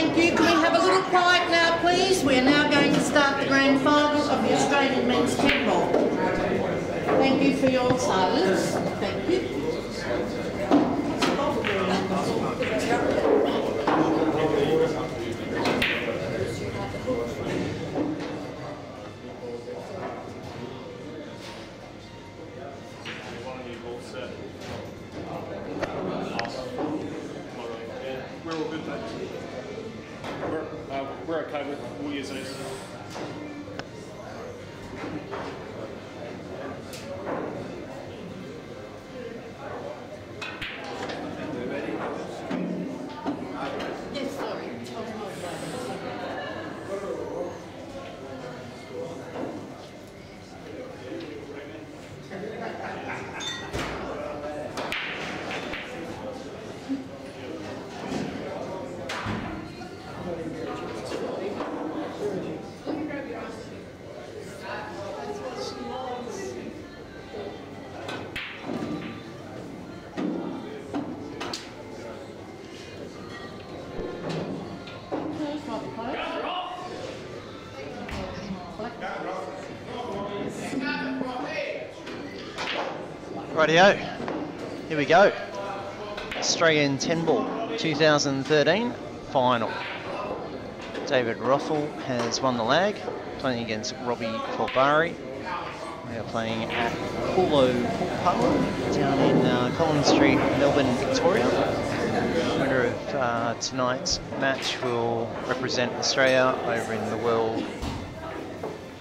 Thank you. Can we have a little quiet now, please? We are now going to start the grand final of the Australian men's 10 ball. Thank you for your silence. Thank you. We're all good, mate. We're okay with all years Eve. Yes, sorry. Rightio, here we go. Australian 10 ball 2013 final. David Rothall has won the lag, playing against Robbie Foldvari. We are playing at Rothall down in Collins Street, Melbourne, Victoria. The winner of tonight's match will represent Australia over in the World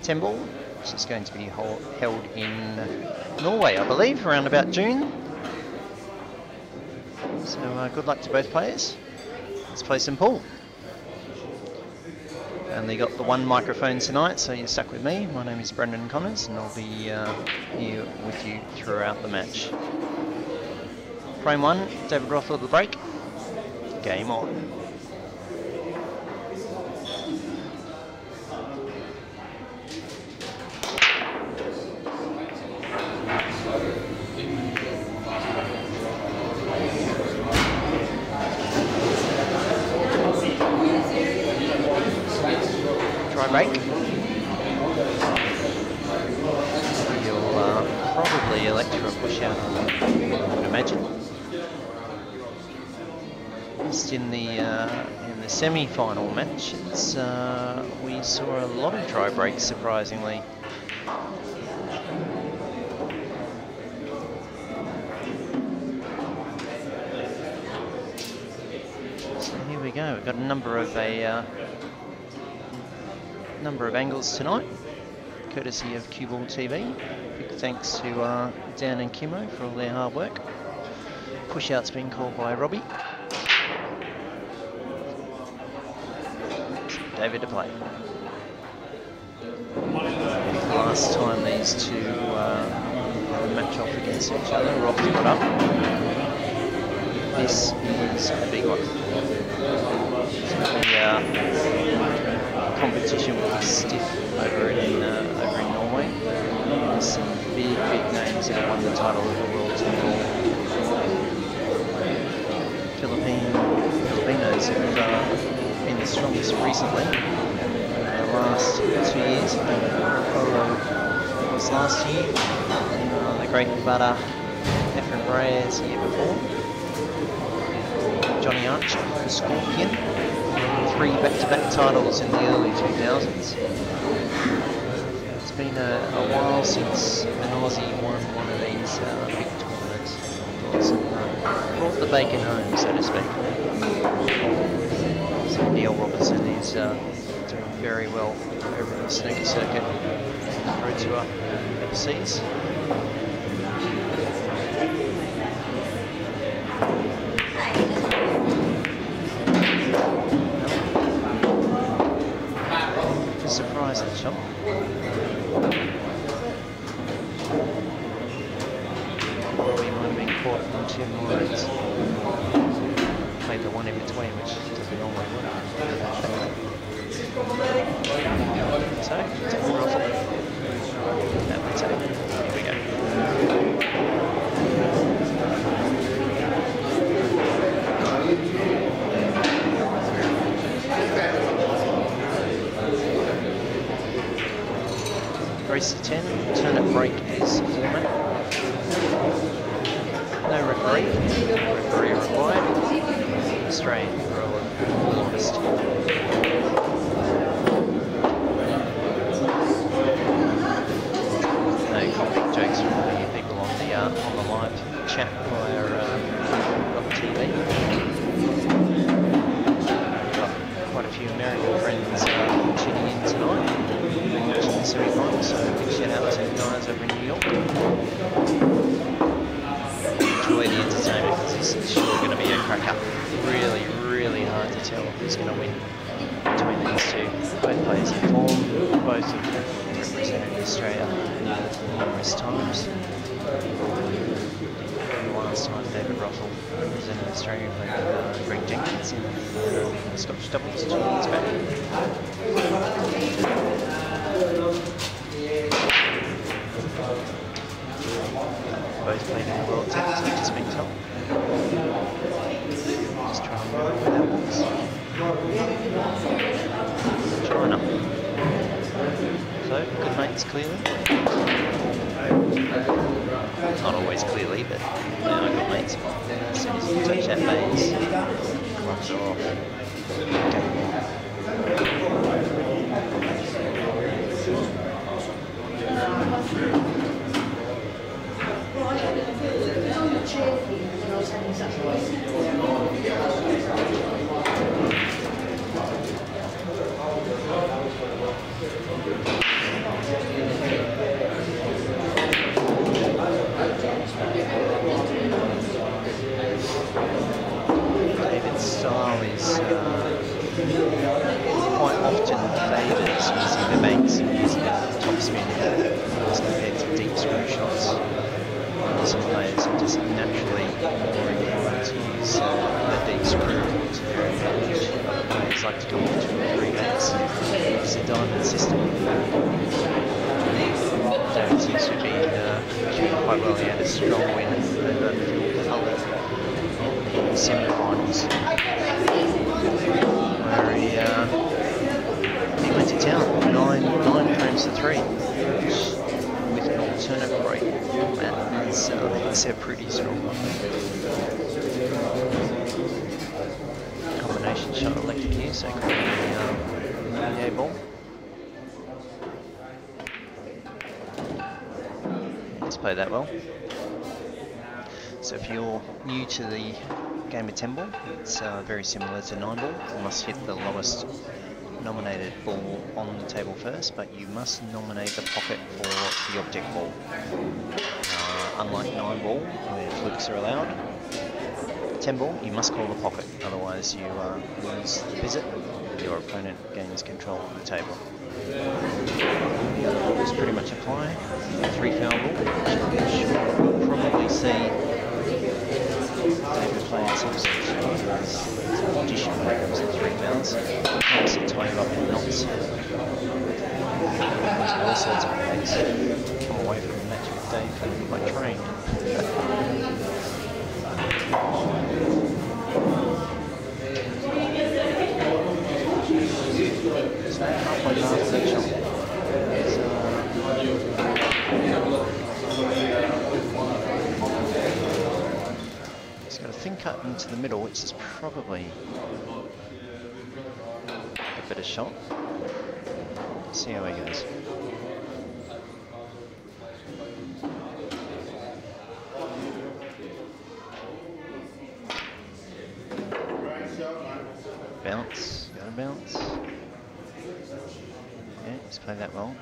10 ball, which is going to be held in Norway, I believe, around about June. So good luck to both players. Let's play some pool. Only got the one microphone tonight, so you're stuck with me. My name is Brendan Connors, and I'll be here with you throughout the match. Frame 1, David Rothall at the break. Game on. Break. You'll probably elect for a push out, I would imagine. Just in the semi-final match, we saw a lot of dry breaks, surprisingly. So here we go. We've got a number of angles tonight, courtesy of CueballTV. Big thanks to Dan and Kimo for all their hard work. Push out's been called by Robbie. David to play. Last time these two had a match off against each other, Robbie got up. This is a big one. Competition will be stiff over in Norway. There's some big names that have won the title of the World Tour. Filipinos have been the strongest recently. Over the last 2 years, Rothall was last year. The great Butter, Efren Reyes the year before. Johnny Archer, the Scorpion. 3 back-to-back titles in the early 2000s. It's been a while since an Aussie won one of these big tournaments. Brought the bacon home, so to speak. So Neil Robertson is doing very well over the snooker circuit through to overseas. Surprise that shot. Robbie might have been caught on 2 more runs. Played the one in between, which doesn't normally work. So, David Rothall. That way take. Here we go. race to 10. Turnip break is format. No referee. Referee required. Australian rule of all honesty. No comic jokes from the people on the live chat via Robbie TV. Got quite a few American friends tuning in tonight, watching the semi-final, so big shout out to the guys over in New York. Enjoy the entertainment because this is sure going to be a cracker. Really, really hard to tell who's going to win between these two. Both players in form, both have represented Australia numerous times. Last time David Rothall represented Australia played with Greg Jenkins in the Scottish doubles 2 years back. Both played in the World Test, I've just been told. Just try and remember where that was. China. So, good mates clearly. Not always clearly, but yeah, I've got mates. As soon as you touch that base, gloves are off. David's style is quite often favours using the banks and using the top spin as compared to deep screw shots. Some players are just naturally more inclined to use the deep screw to their advantage. Other players like to come off 2 or 3 banks. It's a diamond system. David seems to be doing quite well. He had a strong win over Foldvari in the semi-finals, where he went to town, 9 frames to 3, with an alternate break format. They're pretty strong. Combination shot electric here, so could be the ball. Let's play that well. So if you're new to the game of 10 ball, it's very similar to 9 ball. You must hit the lowest nominated ball on the table first, but you must nominate the pocket for the object ball. Unlike 9 ball, where flukes are allowed, 10 ball, you must call the pocket, otherwise you lose the visit. Your opponent gains control of the table. Just pretty much apply 3 foul rule, which you'll probably see David playing some audition programs and 3 fouls. Helps it tie you up in knots. All sorts of ways. Come away from the match with Dave feeling quite trained. So halfway past that shot. He's got a thin cut into the middle, which is probably a better shot. Let's see how he goes. Bounce, gotta bounce. Yeah, he's played that well.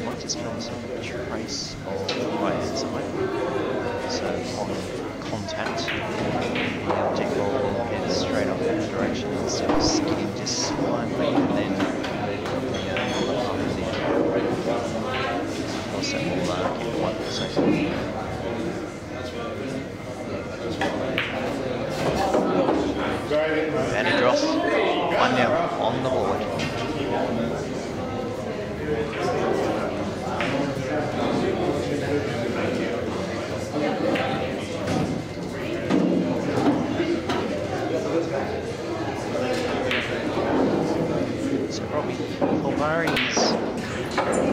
Might just film some trace of the way inside. So on contact, the object ball heads straight off in the direction instead of skidding just slightly and then the also will keep 1%. And a dross, 1-0 on the board. So Robbie Foldvari is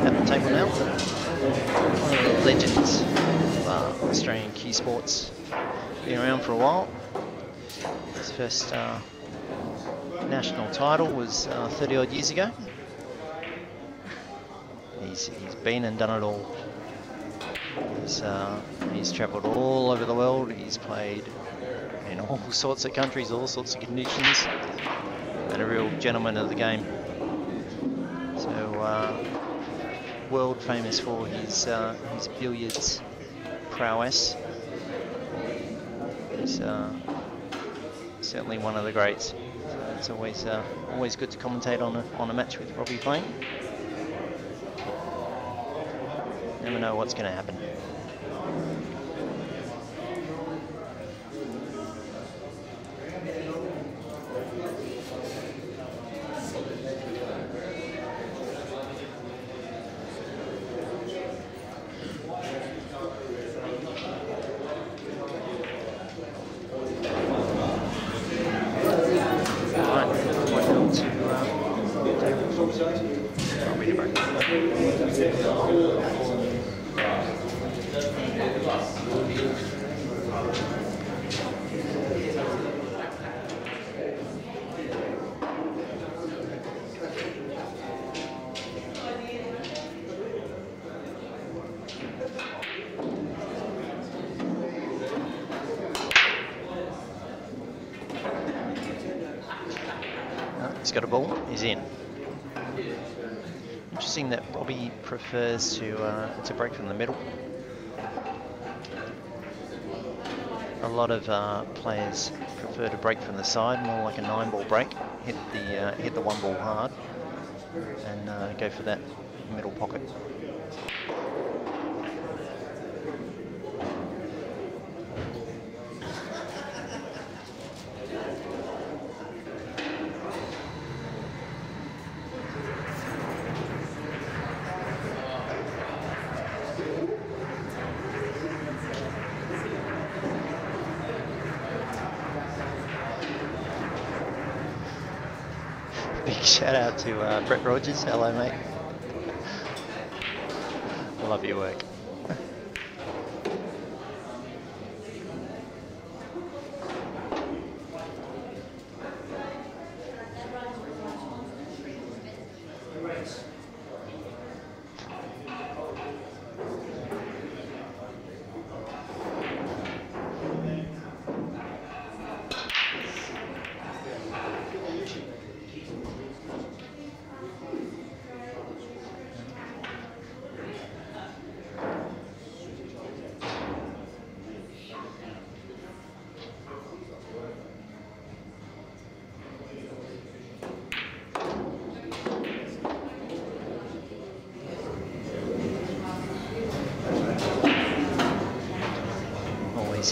at the table now. One of the legends of Australian cue sports. Been around for a while. His first national title was 30 odd years ago. He's been and done it all. He's travelled all over the world. He's played in all sorts of countries, all sorts of conditions, and a real gentleman of the game. So world famous for his billiards prowess. He's certainly one of the greats. It's always good to commentate on a match with Robbie playing. Never know what's going to happen. He's got a ball, he's in. Interesting that Robbie prefers to break from the middle. A lot of players prefer to break from the side, more like a 9-ball break, hit the 1 ball hard, and go for that middle pocket. Big shout out to Brett Rogers. Hello, mate. I love your work.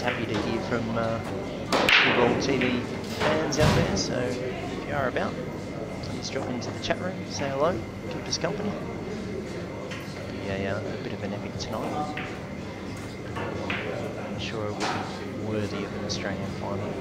Happy to hear from CueballTV fans out there, so if you are about, please drop into the chat room, say hello, keep us company. Be a bit of an epic tonight. I'm sure it will be worthy of an Australian final.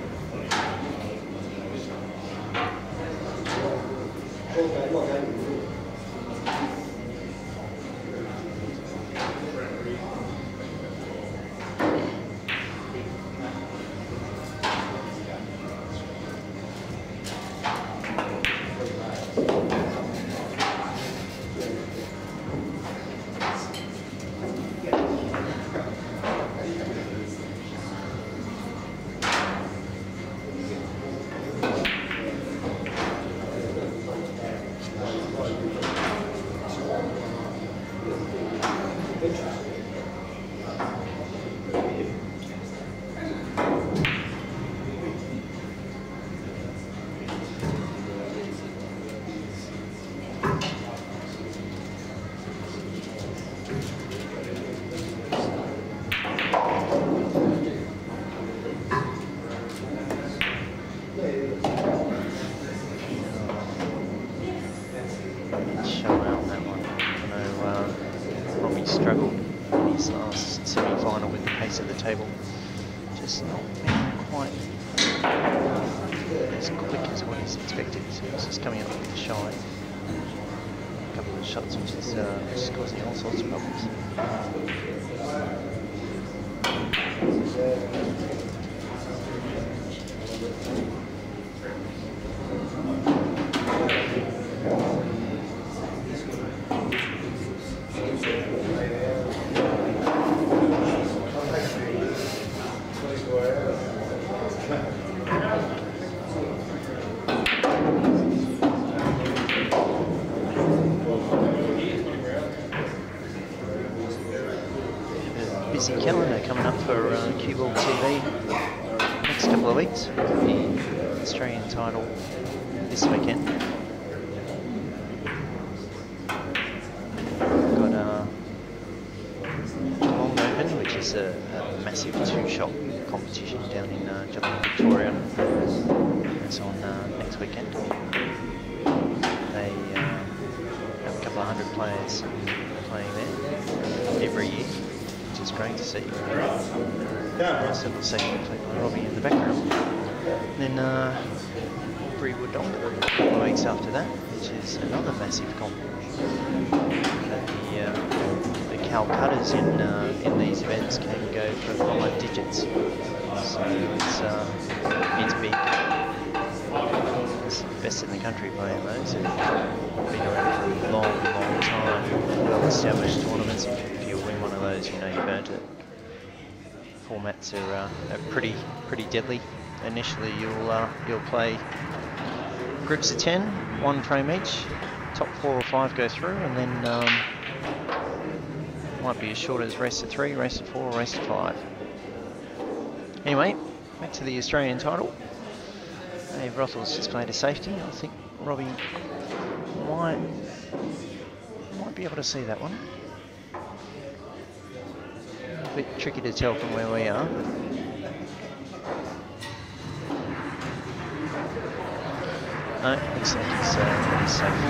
Struggled in his last semi-final with the pace of the table, just not being quite as quick as what he's expected, so he's just coming up with the shy. couple of shots, which is causing all sorts of problems. Busy calendar coming up for CueballTV next couple of weeks. The Australian title this weekend. Got Geelong Open, which is a massive two-shot competition down in Geelong, Victoria. That's on next weekend. They have a couple of hundred players playing there every year. It's great to see. So we'll see Robbie in the background. Then Foldvari Woodong a couple of weeks after that, which is another massive competition. The Calcuttas in these events can go for 5 digits. So it's big. It's the best in the country playing those. Been around for a long time. Well-established tournaments. If you win one of those, you know you've earned it. Formats are pretty deadly. Initially, you'll play groups of 10, 1 frame each. Top 4 or 5 go through, and then might be as short as race to 3, race to 4, or race to 5. Anyway, back to the Australian title. Hey, Rothall's just played a safety. I think Robbie might be able to see that one. A bit tricky to tell from where we are. No, looks like he's safe.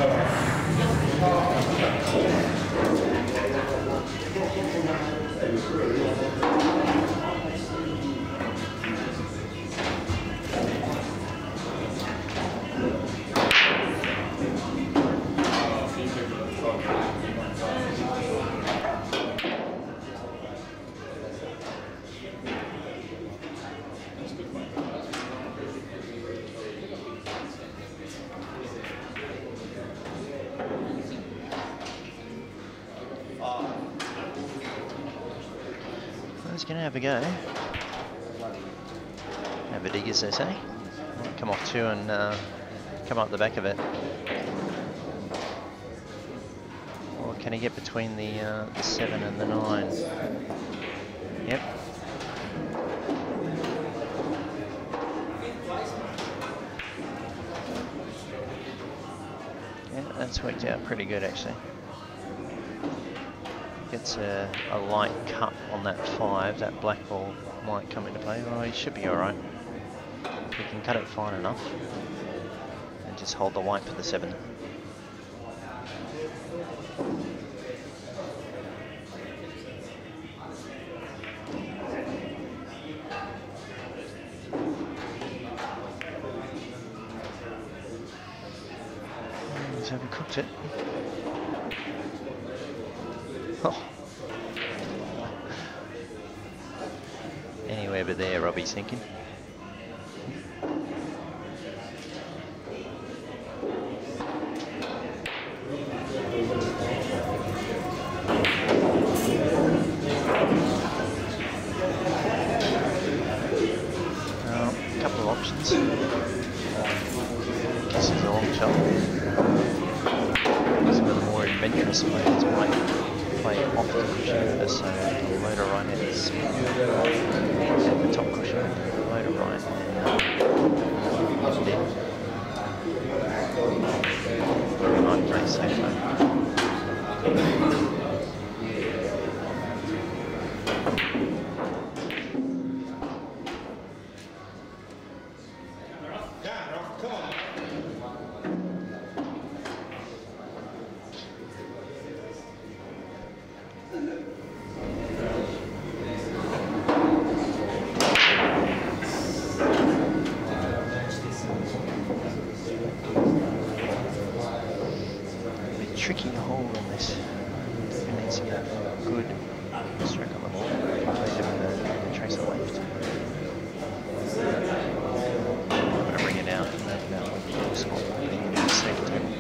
He's going to have a go. Have a dig, as they say. Might come off 2 and come up the back of it. Or can he get between the 7 and the 9? Yep. Yeah, that's worked out pretty good actually. Gets a light cut on that 5, that black ball might come into play. Well, he should be alright. He can cut it fine enough and just hold the white for the 7. He's overcooked it. Oh. Anywhere but there, Robbie's thinking. A couple of options. This is a long shot. Some of the more adventurous players might play off the cushion, so the loader right is at the top cushion, the loader right, and then might play safer. tricky hole in this. It needs to get a good stroke on the ball. The tracer left. I'm going to bring it out from that spot in the second table.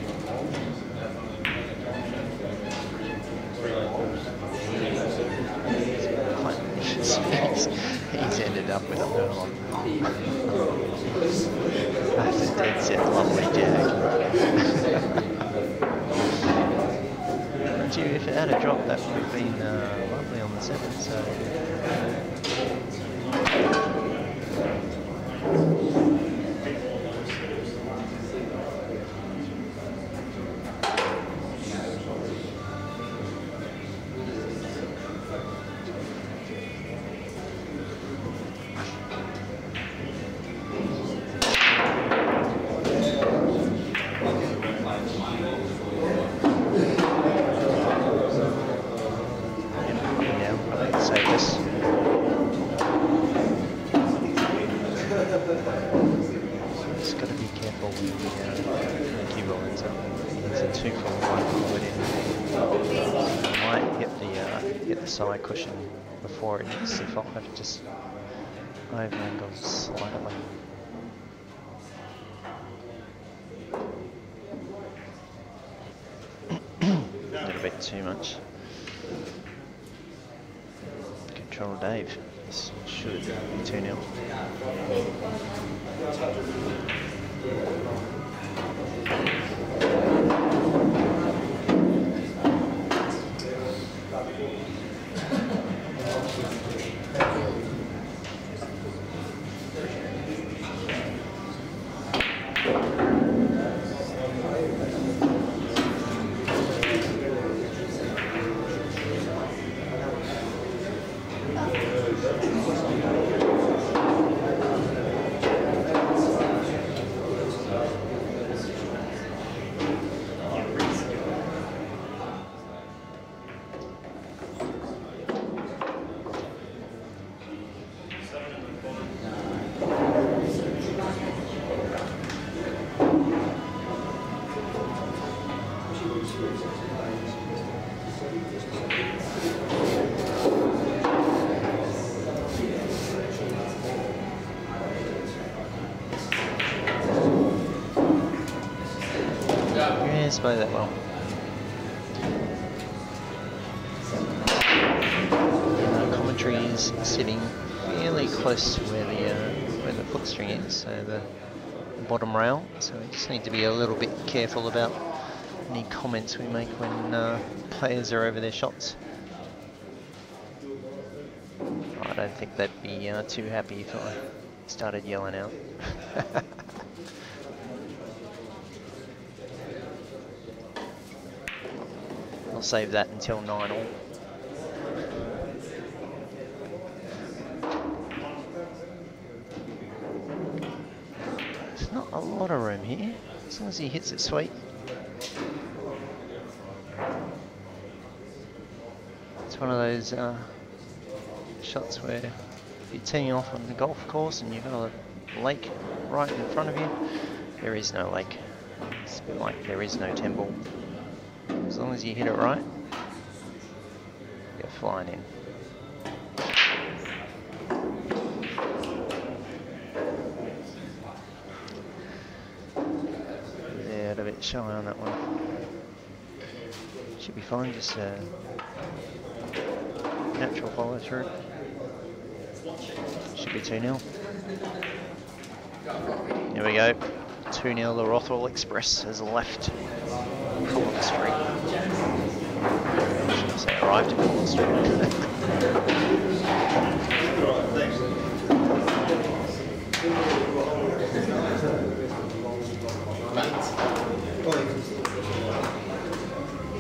He's ended up with a hole. That's a dead set lovely jag. If it had a drop, that would have been lovely on the 7, so... Side cushion before it hits the 5, just over angles slightly. A little bit too much. Control Dave. This should be 2-0. Yes, play that well. Commentary is sitting fairly close to where the foot string is, so the bottom rail. So we just need to be a little bit careful about any comments we make when players are over their shots. I don't think they'd be too happy if I started yelling out. I'll save that until 9-all. There's not a lot of room here, as long as he hits it sweet. It's one of those shots where if you're teeing off on the golf course and you've got a lake right in front of you, there is no lake. It's a bit like there is no temple. As long as you hit it right, you're flying in. Yeah, a bit shy on that one. Should be fine, just natural follow through. Should be 2-0. Here we go. 2-0 the Rothall Express has left Collins Street. I should say arrived at Collins Street.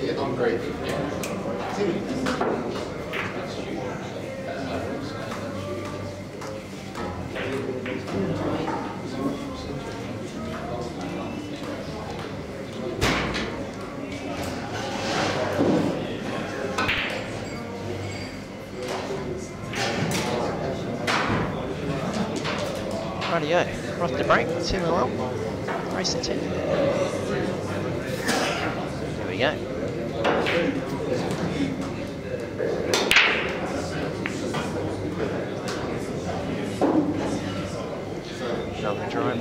Yeah, I'm great. Rightio, we're off to break, 2-0 up, race to 10. Here we go.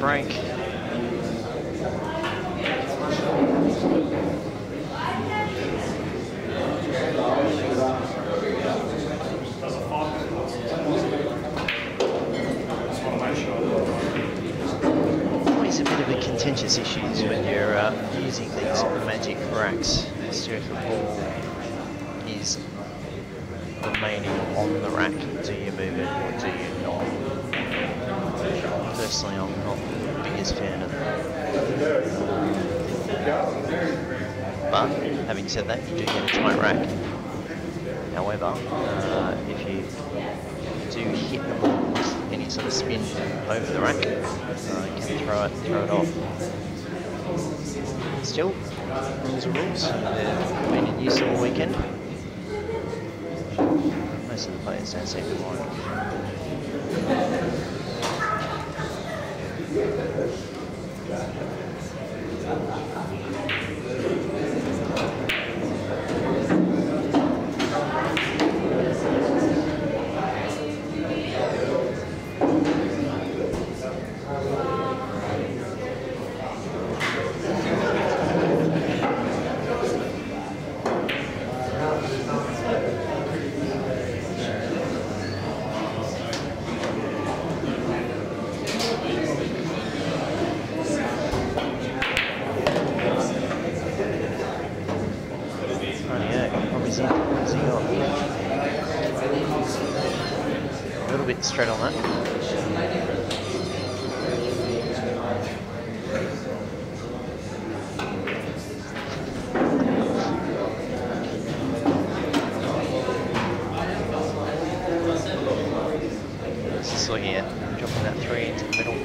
break. Always a bit of a contentious issues when you're using these magic racks as to if the ball is remaining on the rack. Do you move it or do you not? Personally, I'm not the biggest fan of that. But having said that, you do get a tight rack. However, if you do hit the ball with any sort of spin over the rack, you can throw it off. Still, rules are rules. They've been in use all weekend. Most of the players don't seem to mind. A little bit straight on that. Just looking at dropping that 3 into the middle.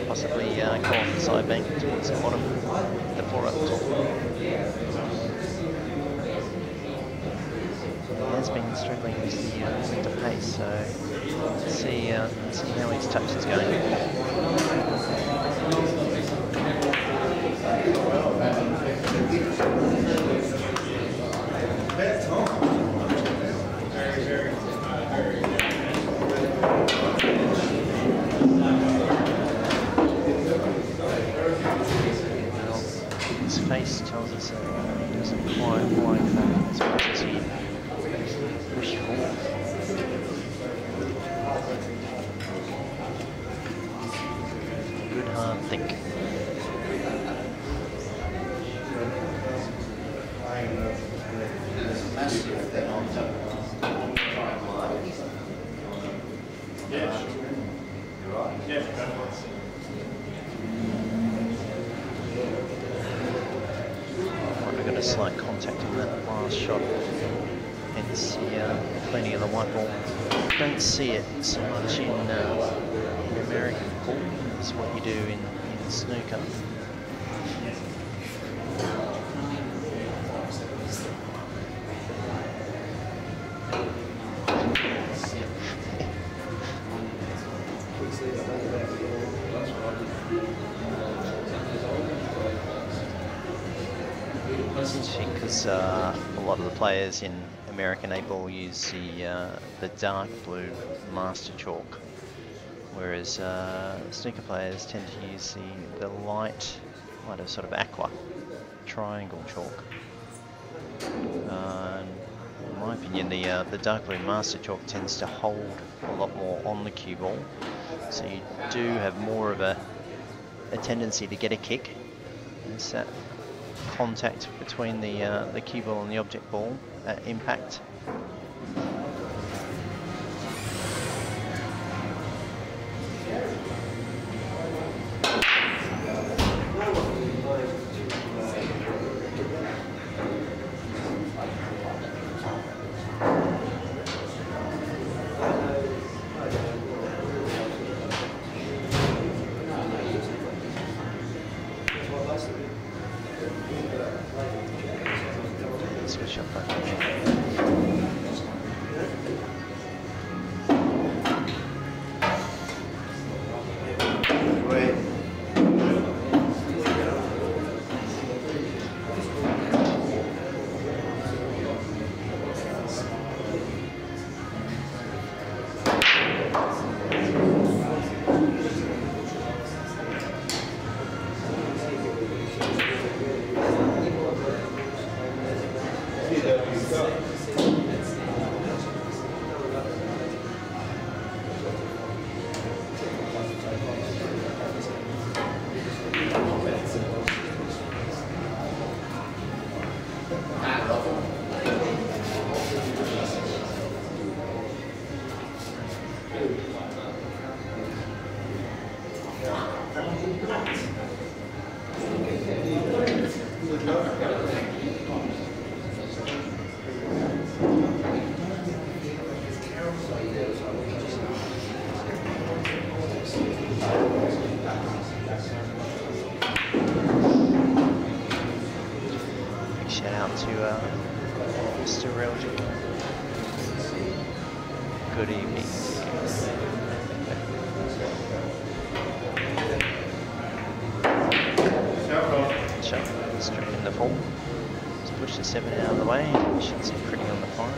Possibly go off the side bank towards the bottom, the 4 up top. Has been struggling with the pace, so let's see how his touch is going. Well, his face tells us that he doesn't quite like that as much as he wishful. Good hard think. Might have got a slight contact in that last shot. Hence plenty of the white ball. Don't see it so much in American pool as what you do in snooker. Because a lot of the players in American 8-ball use the dark blue master chalk, whereas snooker players tend to use the lighter sort of aqua triangle chalk. In my opinion, the dark blue master chalk tends to hold a lot more on the cue ball, so you do have more of a tendency to get a kick. There's that contact between the cue ball and the object ball at impact. Switch up back again. to Mr. Relgic. Good evening. Chuck, straight in the 4. Let's push the 7 out of the way. Should sit pretty on the 5.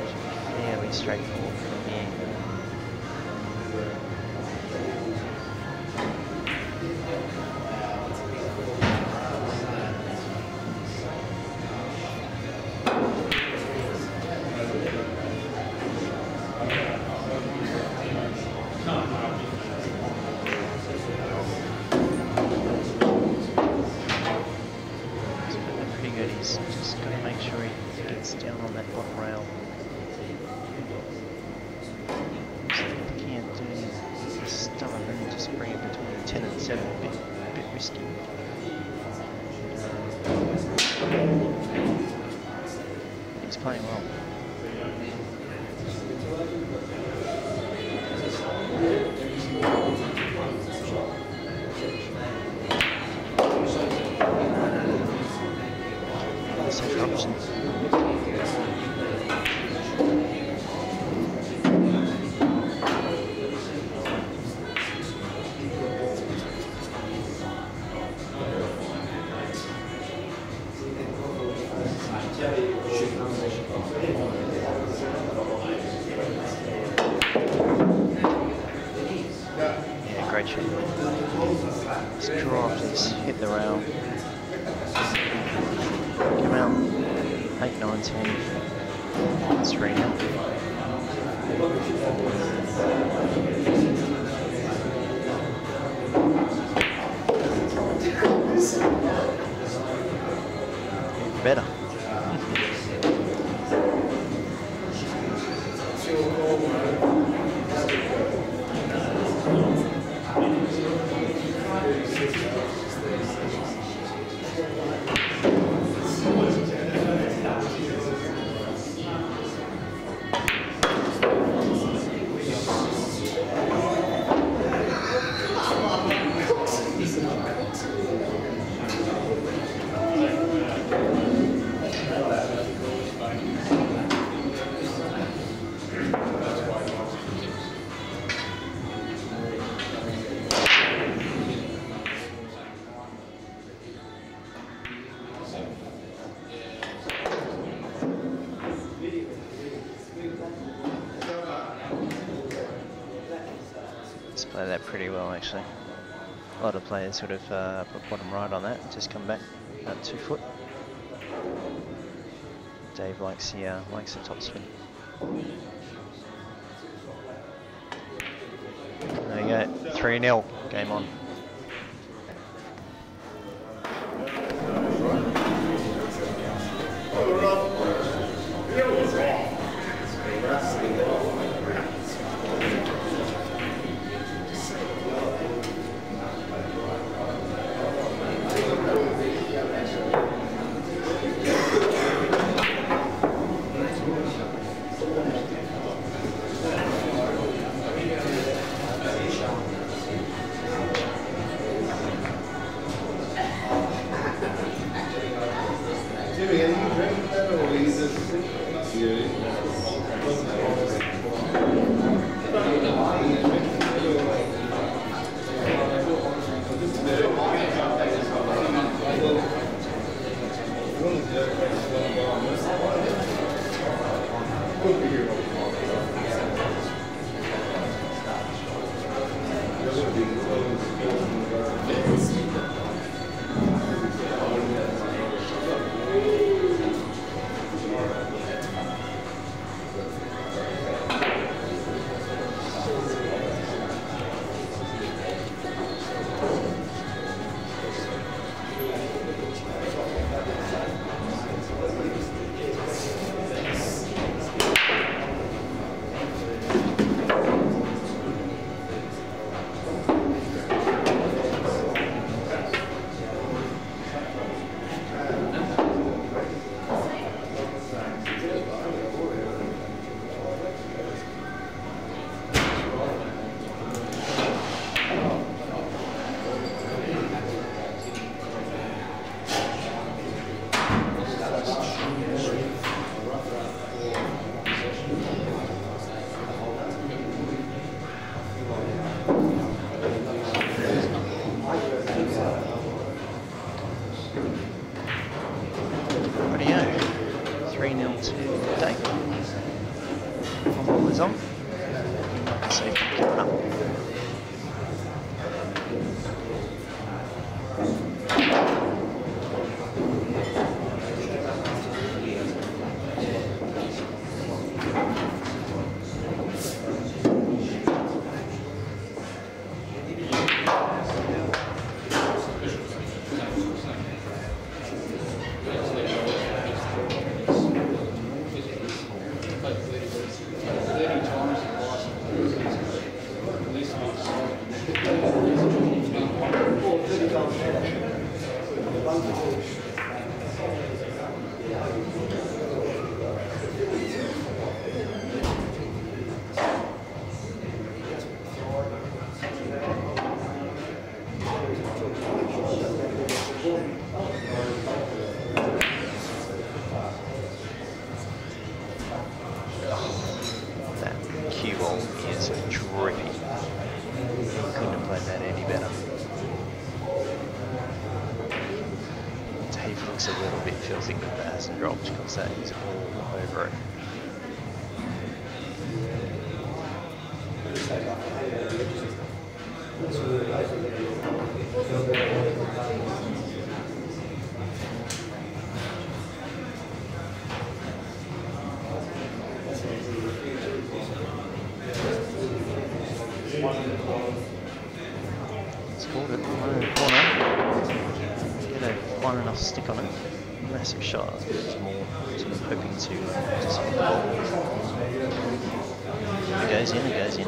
Should be fairly straightforward from here. Just got to make sure he gets down on that bottom rail. So if he can't do this stuff and just bring it between 10 and 7, a bit risky. He's playing well. Option. Yeah, great shot. Just draw off this, hit the rail. Come out. 8, 9, 10. That's 3 now. Better. Play that pretty well actually. A lot of players sort of put bottom right on that, just come back about 2 foot. Dave likes the top spin. There you go, 3-0, game on. 3-0 to David. One ball is on. Safety coming up. That cue ball is drippy. Couldn't have played that any better. Dave looks a little bit filthy with that hasn't dropped because that is all over it. Scored it, one in the corner. Get a one enough stick on it. Massive shot. It's more sort of hoping to score the ball. It goes in, it goes in.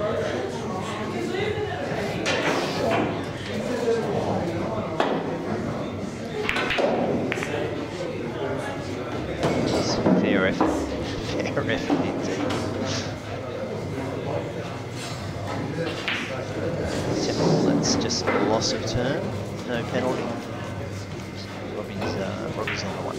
It's fair effort. Fair effort indeed. That's just a loss of turn, no penalty. Robbie's on the one.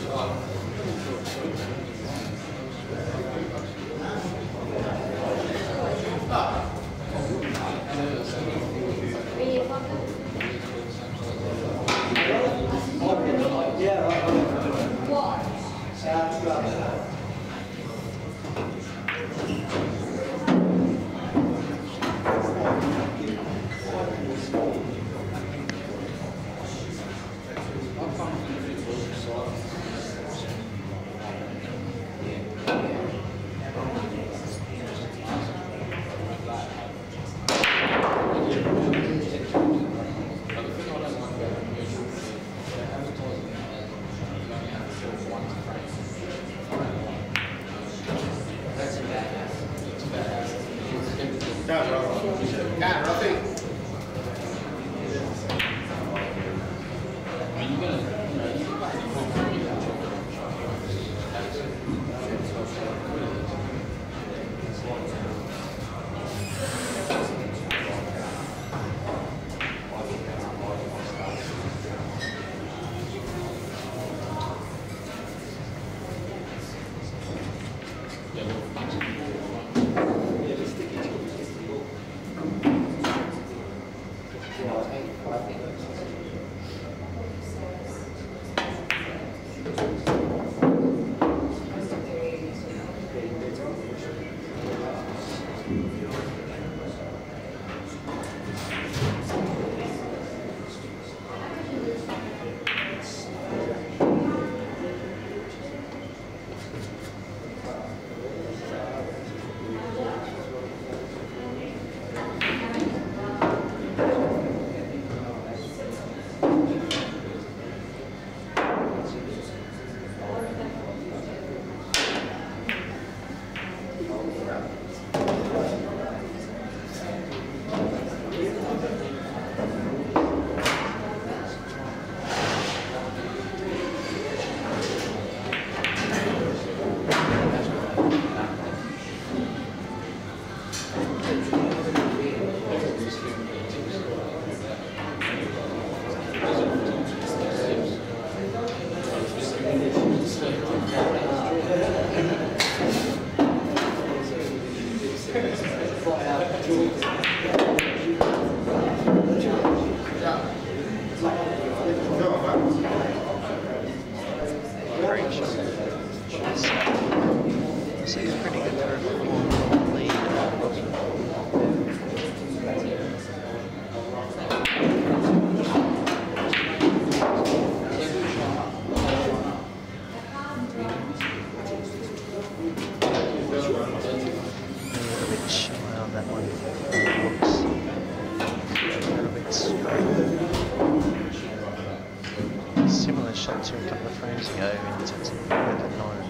shot to a couple of frames ago in terms of the 9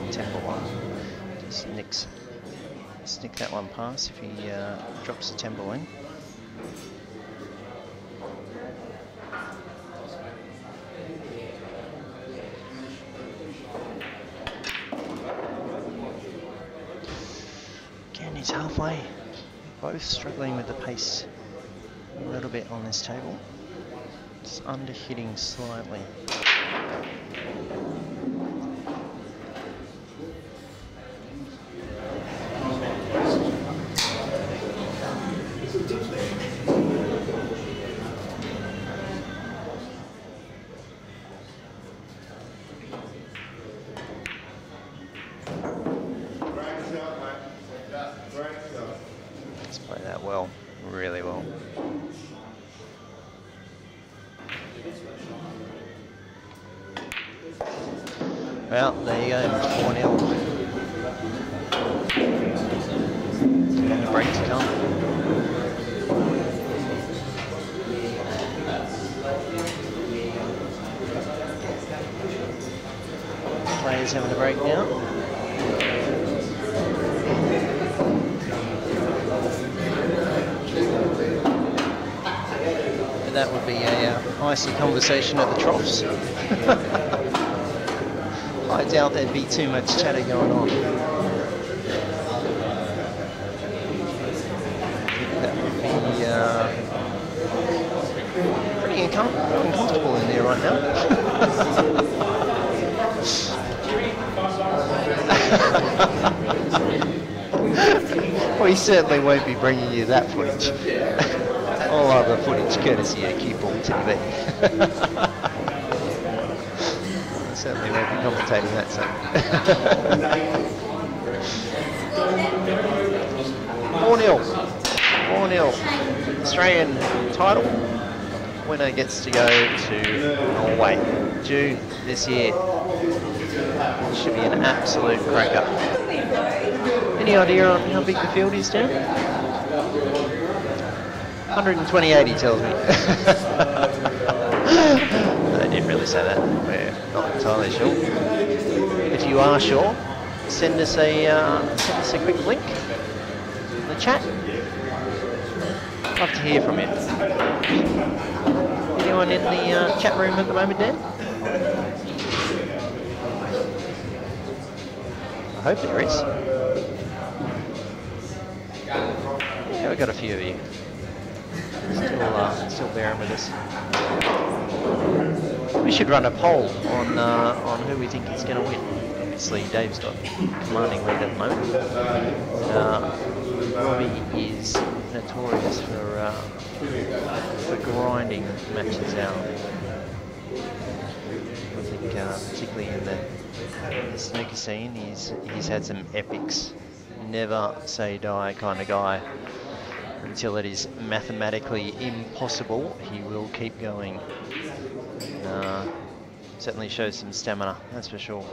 and 10 ball one. Just snick that one past if he drops the 10 ball in. Again, he's halfway. Both struggling with the pace a little bit on this table. Just under hitting slightly. Let's play that well, really well. Well, there you go, 4-0. And a break to come. Players having a break now. And that would be a icy conversation at the troughs. I doubt there'd be too much chatter going on. I think that would be pretty uncomfortable in there right now. We certainly won't be bringing you that footage. All other footage courtesy of CueballTV. Certainly won't be commentating that soon. 4-0. 4-0. Australian title. Winner gets to go to Norway. June this year. Should be an absolute cracker. Any idea on how big the field is, Dan? 128, he tells me. They didn't really say that. We're not entirely sure. If you are sure, send us a quick link in the chat. Love to hear from you. Anyone in the chat room at the moment, Dan? I hope there is. Yeah, we've got a few of you. Still bearing with us. We should run a poll on who we think is going to win. Obviously, Dave's got commanding lead at the moment. Robbie is notorious for grinding matches out. I think, particularly in the snooker scene, he's had some epics. Never say die kind of guy. Until it is mathematically impossible, he will keep going. Certainly shows some stamina, that's for sure.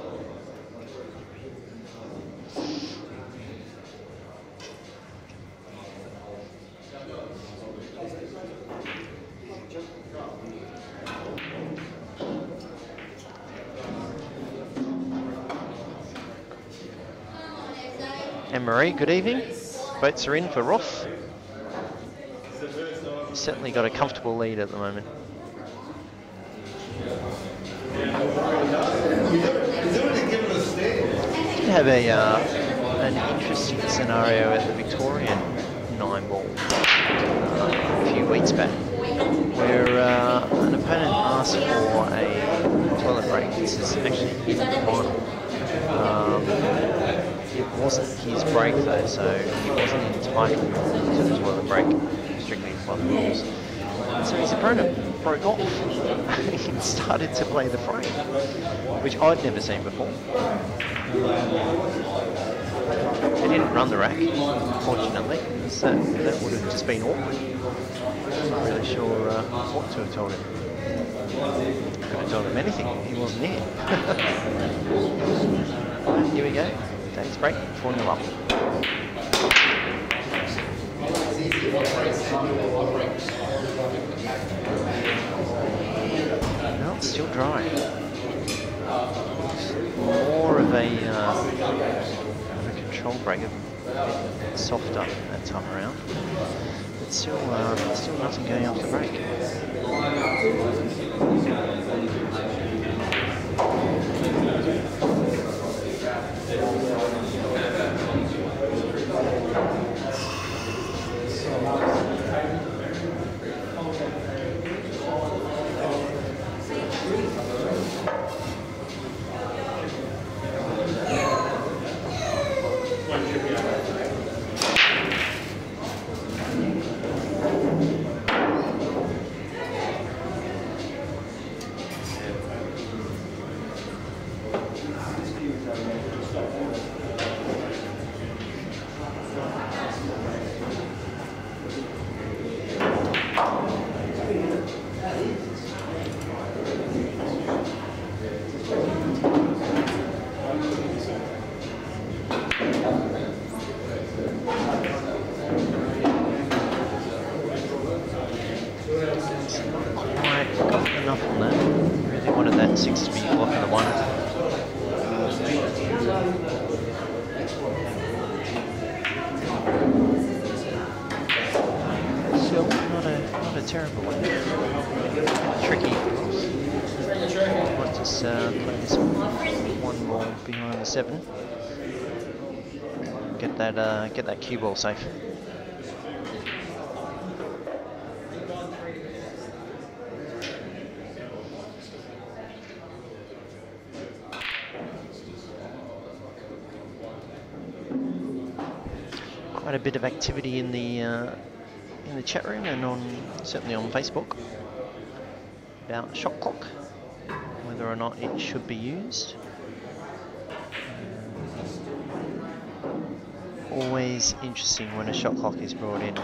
Anne-Marie, good evening. Votes are in for Roth. He's certainly got a comfortable lead at the moment. Did have an interesting scenario at the Victorian 9-ball a few weeks back, where an opponent asked for a toilet break. This is actually in the final. It wasn't his break though, so he wasn't entitled to the toilet break, strictly by the rules. So his opponent broke off and started to play the frame, which I'd never seen before. He didn't run the rack, fortunately, so that would have just been awkward. I'm not really sure what to have told him. Could have told him anything, he wasn't here. Here we go, Dave's break, 4-0 up. No, it's still dry. More of a control brake, a bit softer that time around. But still nothing going off the brake. Terrible one. Tricky. Might just play this one more behind the 7. Get that cue ball safe. Quite a bit of activity in the chat room and certainly on Facebook about shot clock, whether or not it should be used. Always interesting when a shot clock is brought in.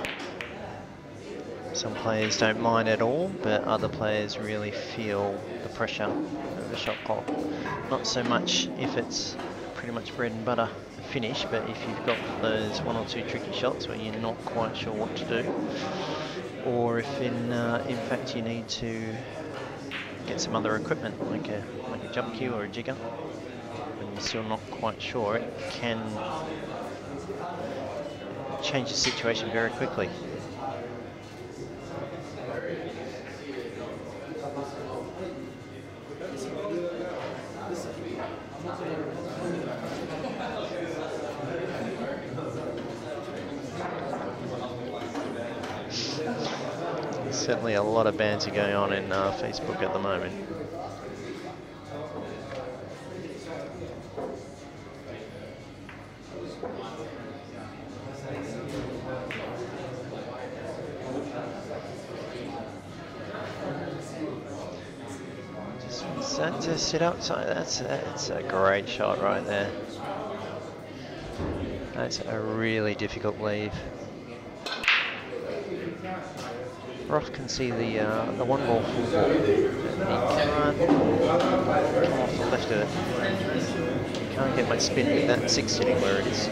Some players don't mind at all, but other players really feel the pressure of a shot clock. Not so much if it's pretty much bread and butter finish, but if you've got those 1 or 2 tricky shots where you're not quite sure what to do, or if in fact you need to get some other equipment like a jump cue or a jigger, and you're still not quite sure, it can change the situation very quickly. Certainly a lot of banter going on in Facebook at the moment. Just that to sit outside. That's a great shot right there. That's a really difficult leave. Roth can see the 1 ball full ball. He can't come off the left of it. You can't get much spin with that 6 sitting where it is.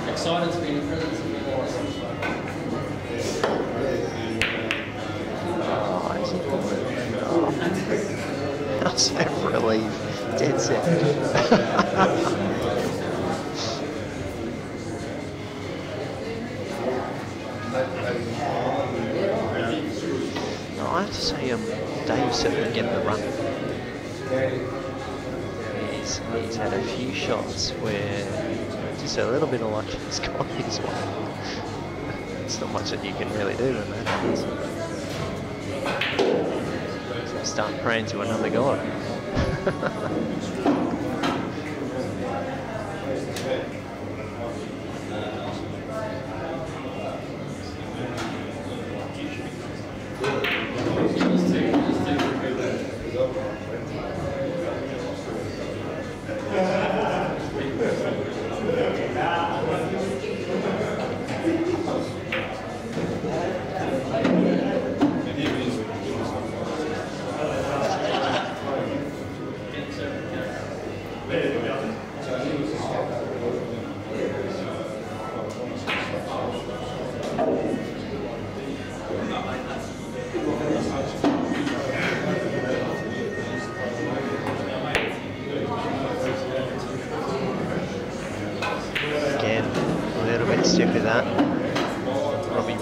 Excited to be in the presence of How's that relief? Dead set. I have to say, Dave certainly getting the run. He's had a few shots where just a little bit of luck has gone his way. There's not much that you can really do when that happens. So start praying to another god.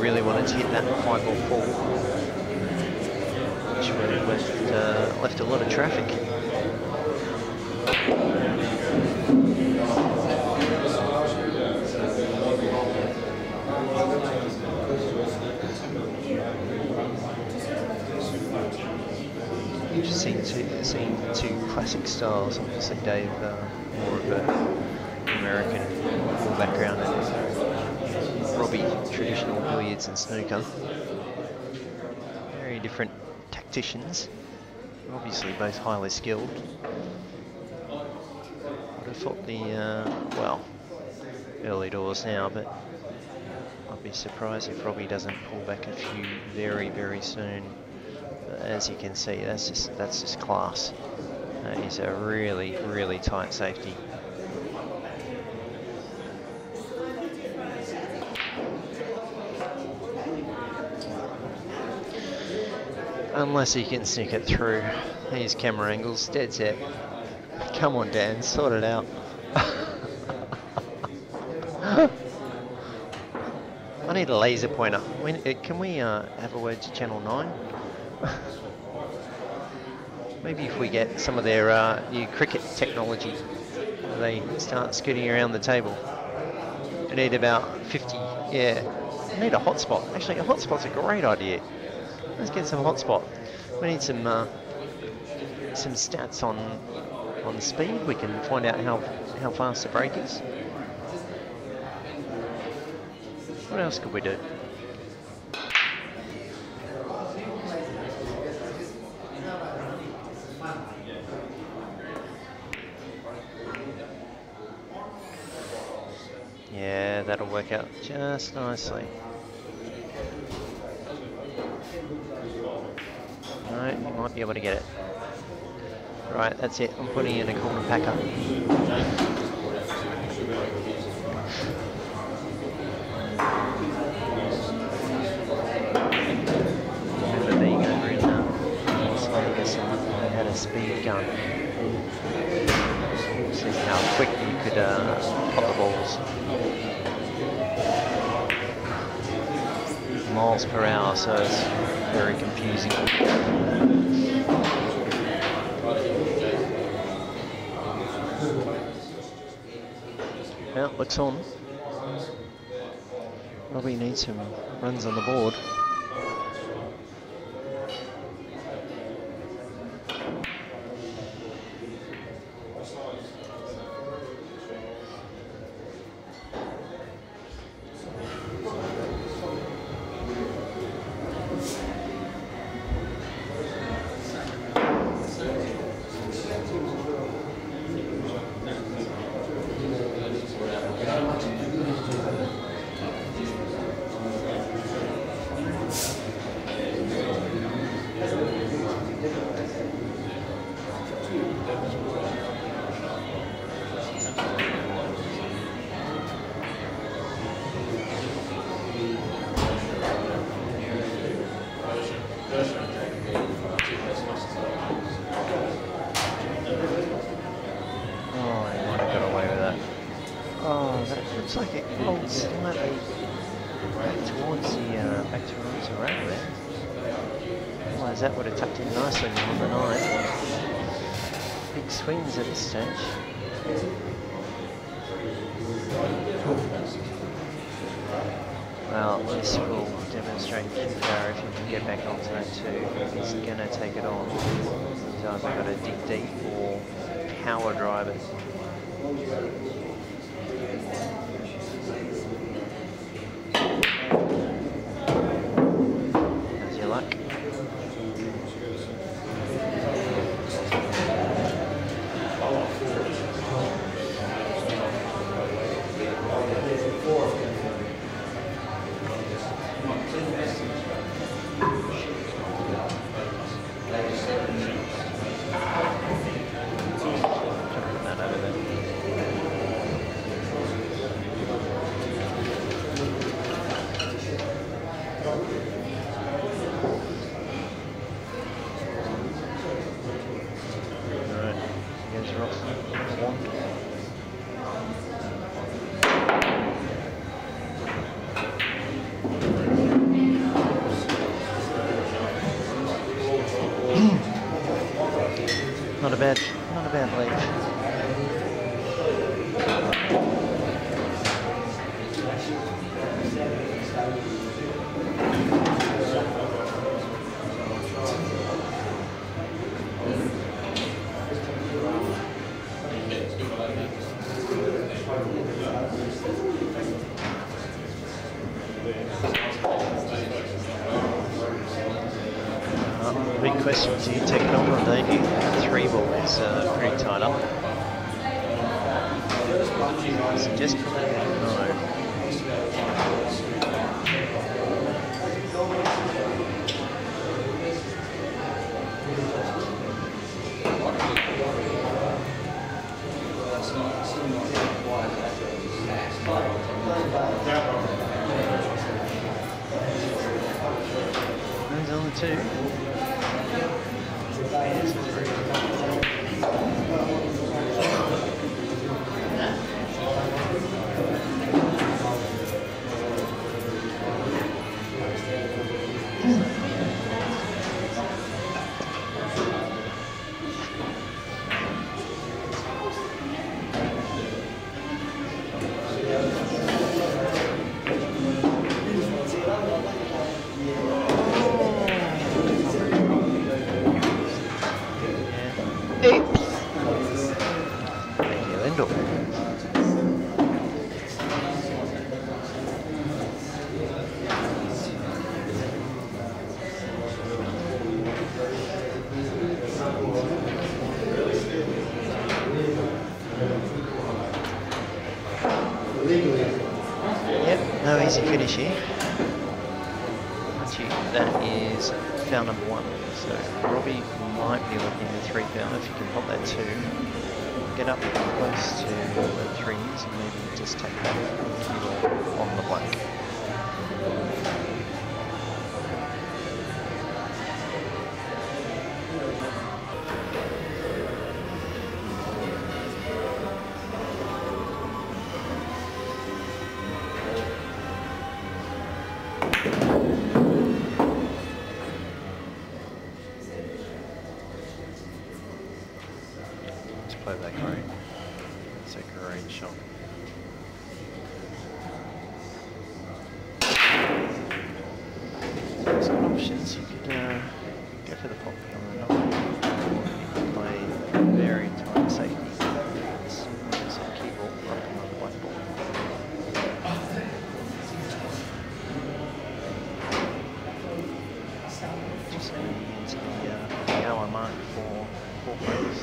really wanted to hit that 5-ball full, which would have left a lot of traffic. Seeing two classic styles. Obviously, Dave more of an American football background, and Robbie traditional billiards and snooker. Very different tacticians. Obviously, both highly skilled. I'd have thought the well, early doors now, but I'd be surprised if Robbie doesn't pull back a few very soon. As you can see, that's just class. He's a really tight safety. Unless he can sneak it through these camera angles, dead set. Come on, Dan, sort it out. I need a laser pointer. Can we have a word to Channel 9? Maybe if we get some of their new cricket technology, they start scooting around the table. We need about 50, yeah. We need a hotspot. Actually, a hotspot's a great idea. Let's get some hotspot. We need some stats on speed. We can find out how fast the break is. What else could we do? Yeah, that'll work out just nicely. No, you might be able to get it. Right, that's it. I'm putting in a corner packer. Remember being over in Las Vegas and they had a speed gun. See how quick you could pop the balls. Miles per hour, so it's very confusing. Well, looks on. Robbie needs some runs on the board. Looks like it rolled slightly back towards the rail there. Otherwise that would have tucked in nicely on the 9. Big swings at this stage. Well, this will demonstrate Foldvari if you can get back onto that too. He's going to take it on. He's either got to dig deep or power drive it. How's your luck? Not a bad lead. Big question to you, take it on or debut. 3 ball is pretty tied up. Suggest no. He's on the 2. Yep, no easy finish here. That is foul number 1. So Robbie might be looking at 3 foul if you can pop that 2. Get up close to the 3s and maybe just take that on the blank. Play that great. It's a great shot. Some options. You could go for the pop or not. Play very tight safety. It's a key ball rather than the white ball. Just into the hour mark for 4 plays.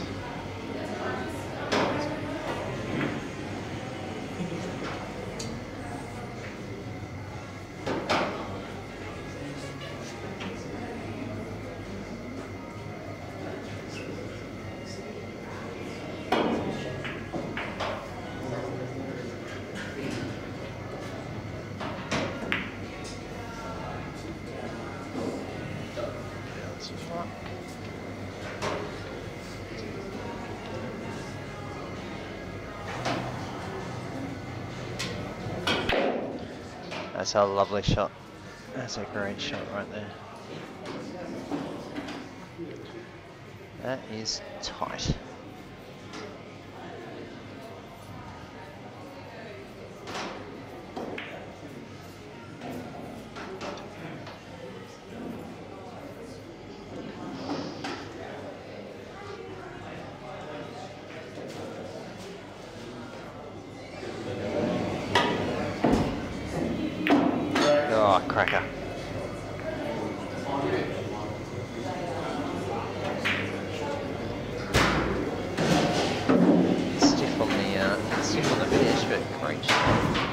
That's a lovely shot. That's a great shot right there. That is tight. Oh, cracker. Stiff on the finish, but great shot.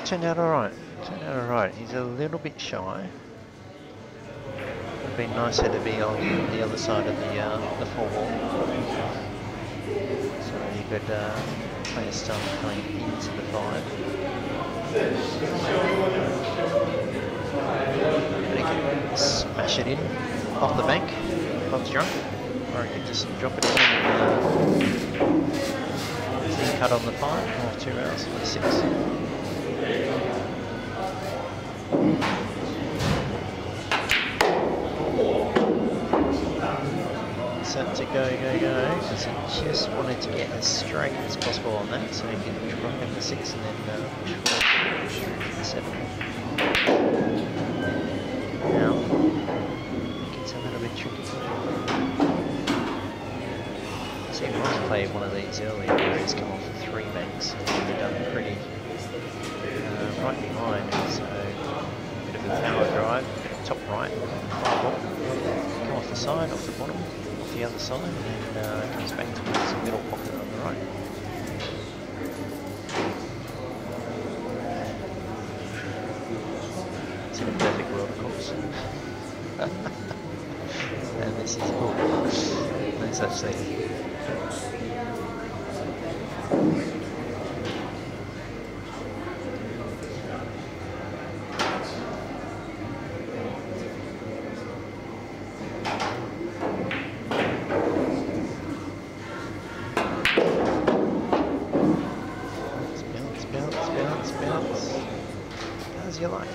turned out alright. Turned out alright. He's a little bit shy. Would have been nicer to be on the other side of the 4-ball. So he could play a stump coming into the 5. And he could smash it in off the bank, off the drunk. Or he could just drop it in and cut on the 5, or 2 rails for the 6. Set to go, because he just wanted to get as straight as possible on that, so he can drop in the 6 and then push forward to the 7. Now, it gets a little bit tricky. See, Ross played one of these earlier where he's come off 3 banks and they've done pretty right behind, so a bit of a power drive, top right, come off the side, off the bottom, off the other side, and then comes back towards the middle pocket on the right. It's in a perfect world, of course. And this is cool. No such thing. Bounce. How's your luck?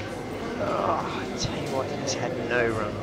Oh, I tell you what, he's had no run.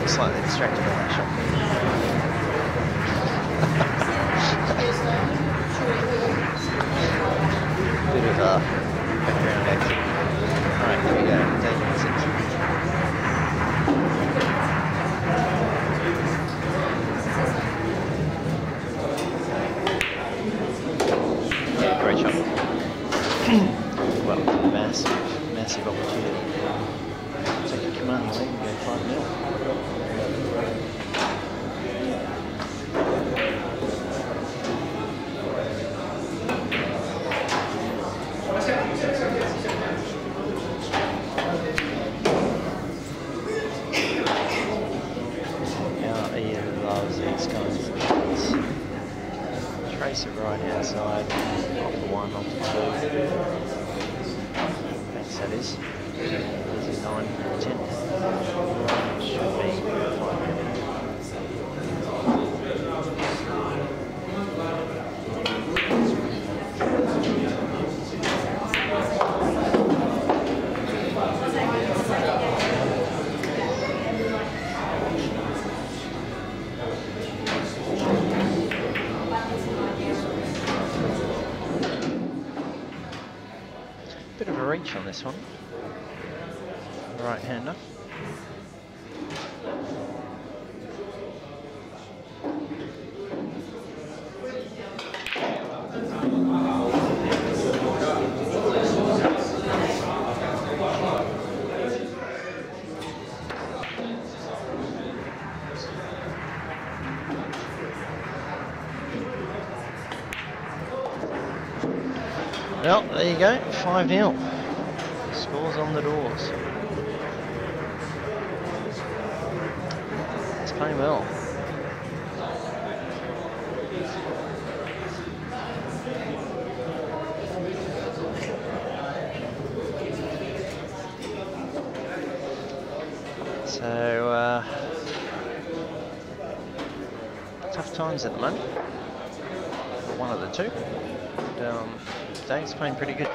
Slightly distracted by that shot. Bit of background action. Alright, here we go. Taking the 6. Yeah, great shot. Well, massive opportunity. Take a commanding lead and go 5-0. Tracer right outside, off the 1, off the 2. Thanks, that is. This is 9, 10. Should be 5 minutes. Bit of a reach on this one. right-hander. Well, there you go, 5-0. Scores on the doors. It's playing well. So, tough times at the moment. One of the two. Dave's playing pretty good.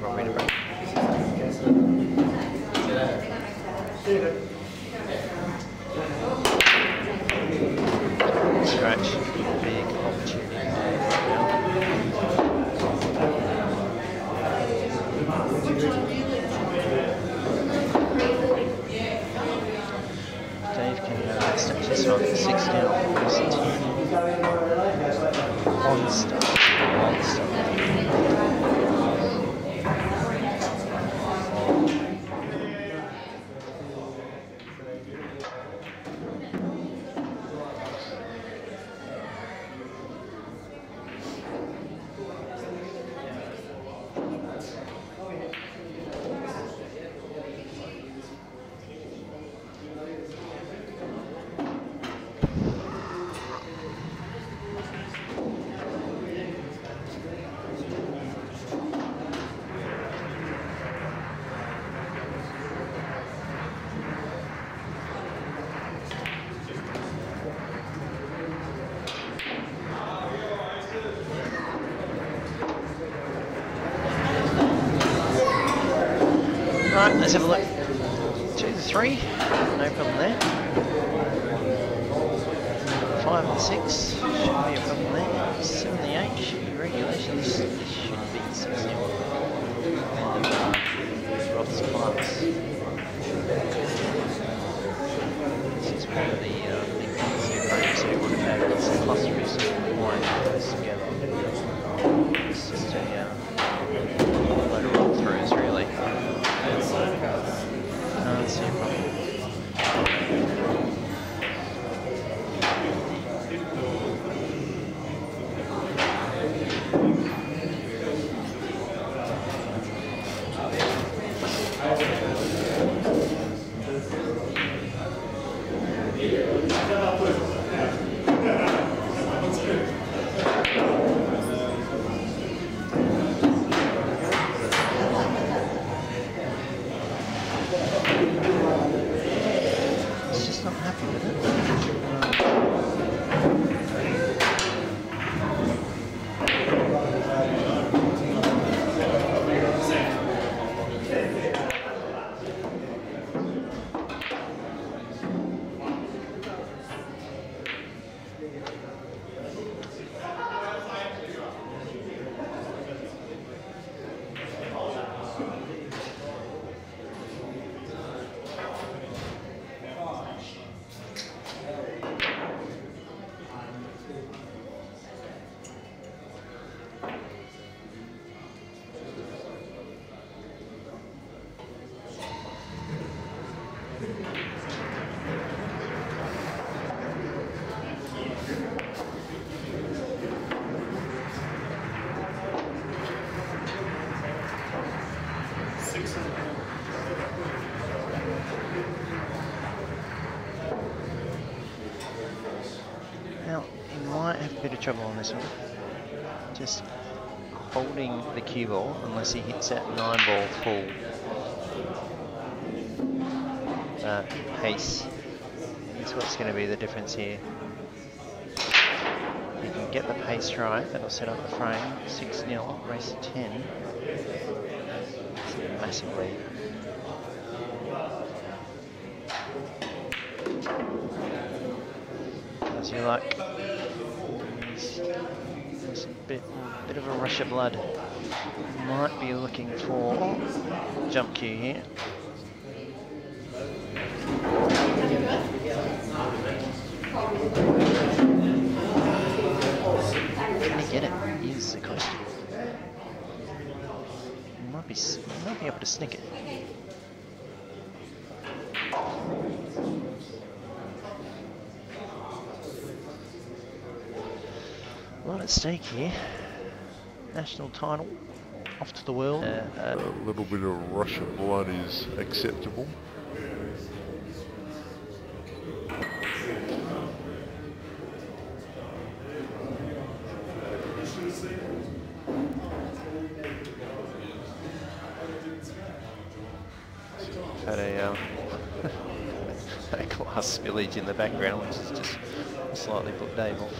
Robbie to break. Scratch, big opportunity. Dave can stretch this one 6 down. Monster. Right, let's have a look. 2 to 3, no problem there. 5 and 6, shouldn't be a problem there. 7 and 8 should be regulation. This should be 6 0. And Rob's plus. This is one of the big things here, programs who would have had some clusters and wine goes together. It's just a load of roll throughs, really. Can't see a problem. Now, he might have a bit of trouble on this one. Just holding the cue ball unless he hits that 9-ball full. Pace is what's going to be the difference here. If you can get the pace right, that'll set up the frame. 6-0, race 10. It's a massive lead. As you like, there's a bit of a rush of blood. Might be looking for jump cue here. Can he get it? Is the question. He might be able to snick it. A lot at stake here. National title, off to the world. A little bit of rush of blood is acceptable. Had a glass spillage in the background, which is just slightly put Dave off.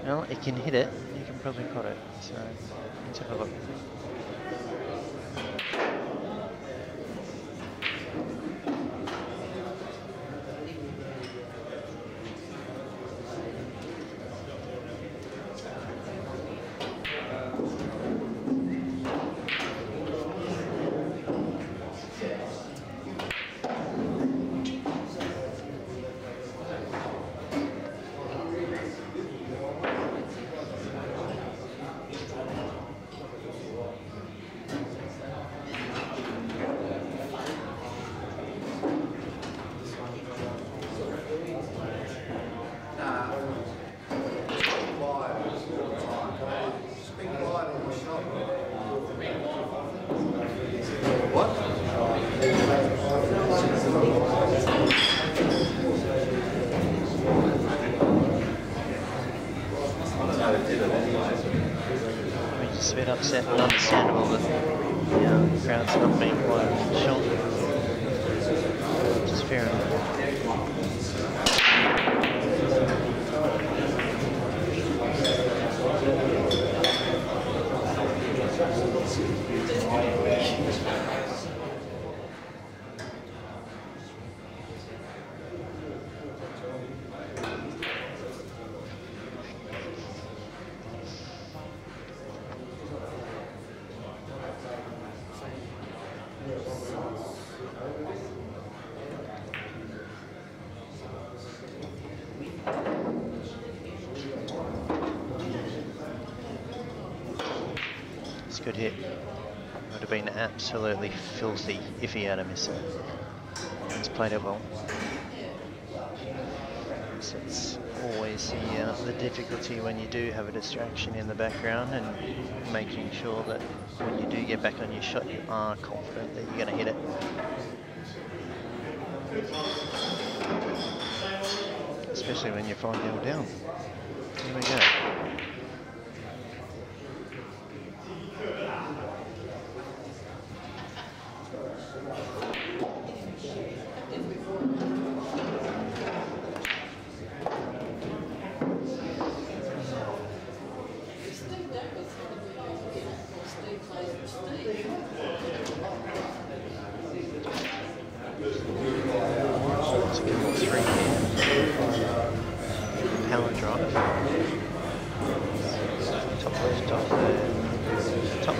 Well, he can hit it, he can probably pot it, so let's have a look. It's a bit upset and understandable that the crowd's not being quite shocked, which is fair enough. Good hit. Would have been absolutely filthy if he had missed it. He's played it well. So it's always the difficulty when you do have a distraction in the background and making sure that when you do get back on your shot, you are confident that you're going to hit it. Especially when you're 5-0 down. Here we go. Power drive. Top left, top third, top.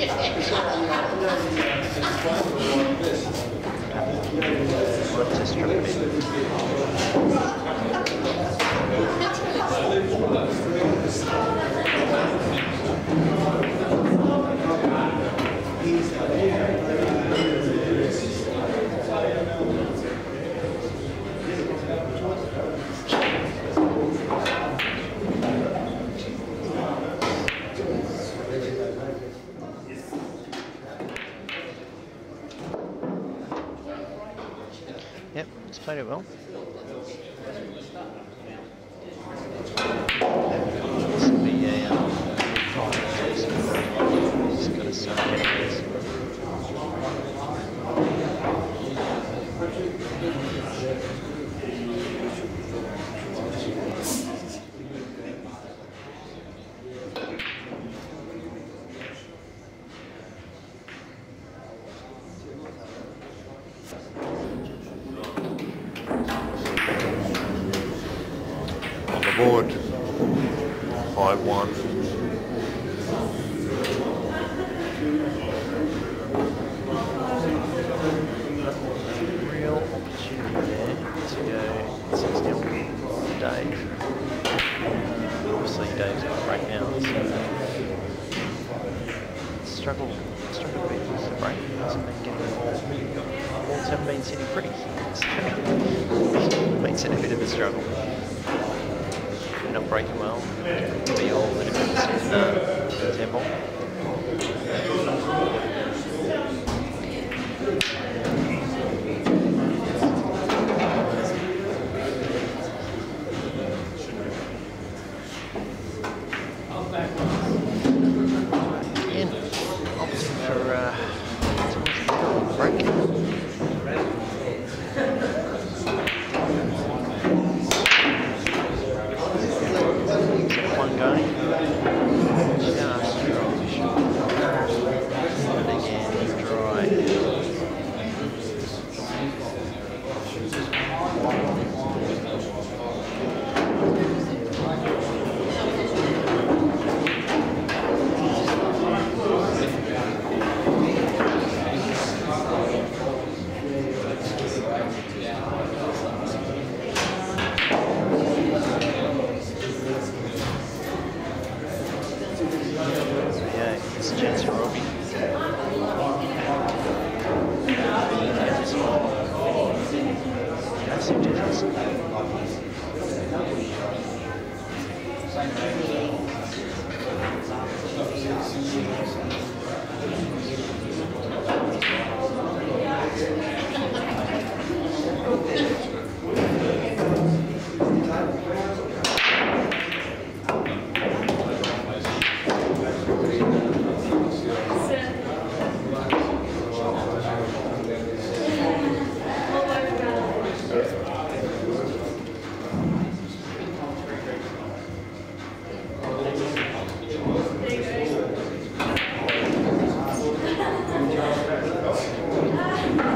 Might just drop it in. Yep, he's played it well. This will be a he's got a son. Board 5-1. Real opportunity there to go 6-0 Dave. Obviously Dave's got a breakdown, so struggle a bit with the break. Hasn't been getting the ball. Balls haven't been sitting pretty. So makes it a bit of a struggle. Not breaking well. Be all the difference in tempo. Again, opting for break. One going. Just dry. And again, dry. It's a chance for Robbie. Massive difference.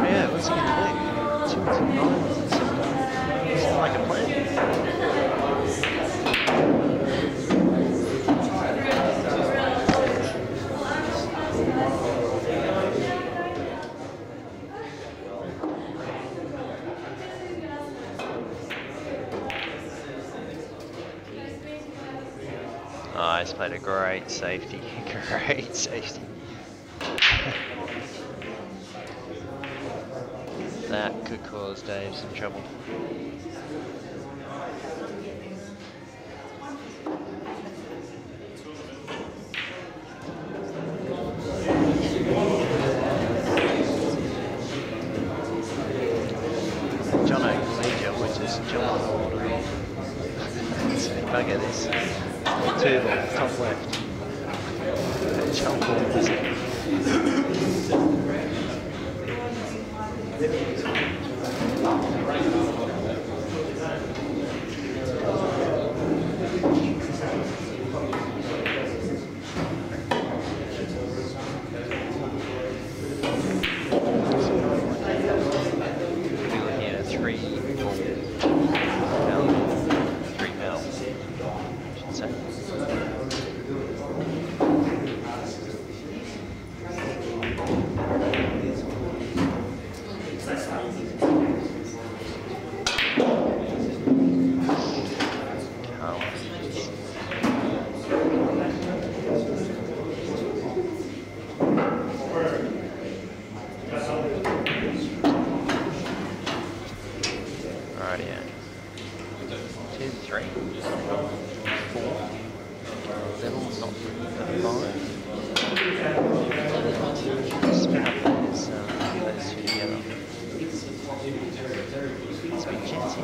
Yeah, what's he going to do? 2 9. It's like a plan. Oh, he's played a great safety. Great safety. That could cause Dave some trouble. Jono Major, which is John Foldvari. So bugger this. 2 ball, top left. Jump ball, is it? Three bell, I should say. Rightio. 2, 3, 4. Levels not 5. Spin up those two together. It's a bit chancy.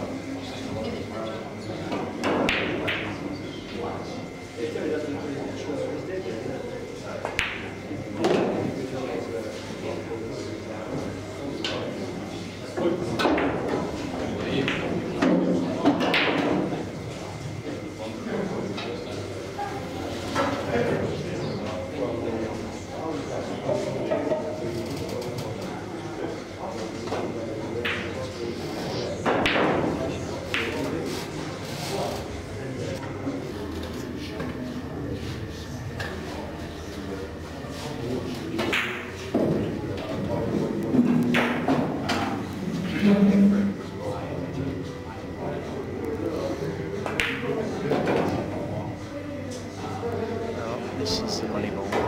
This is the money ball. 5.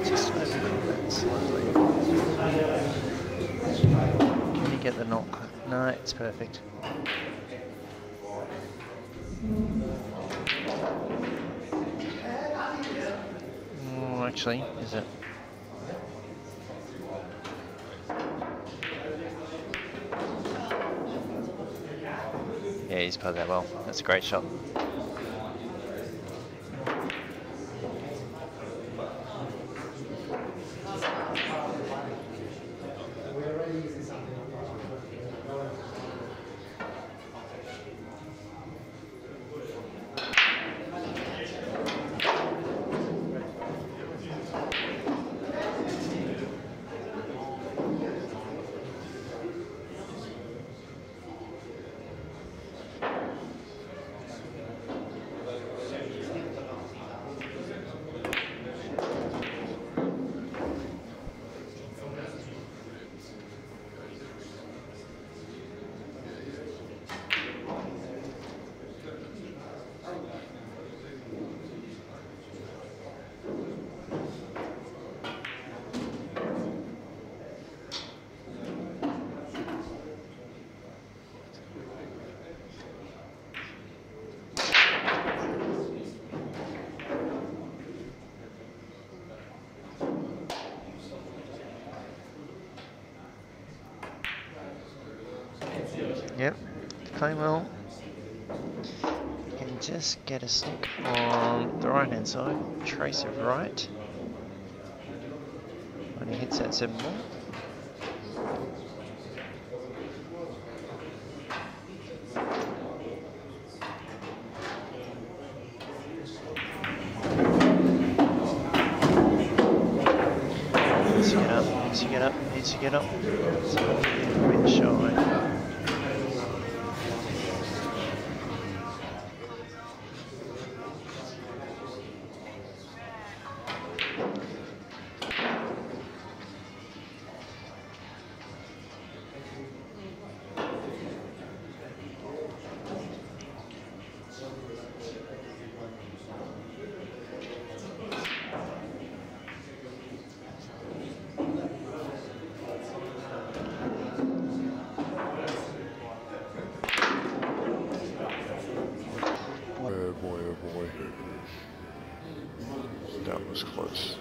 Just overcome that slightly. Can you get the knock? No, it's perfect. Oh, actually, is it? Yeah, he's played that well. That's a great shot. Yep, playing well. You can just get a stick on the right hand side, trace of right. When he hits that 7 ball. Needs to get up, needs to get up, needs to get up. It's a bit shy. boy. That was close.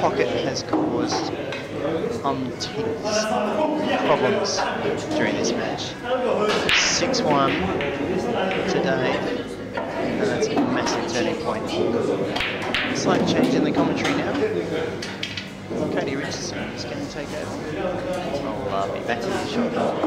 pocket has caused problems during this match. 6-1 today, and that's a massive turning point. Slight change in the commentary now. Cody Richardson is going to take over. I'll be back in the shot.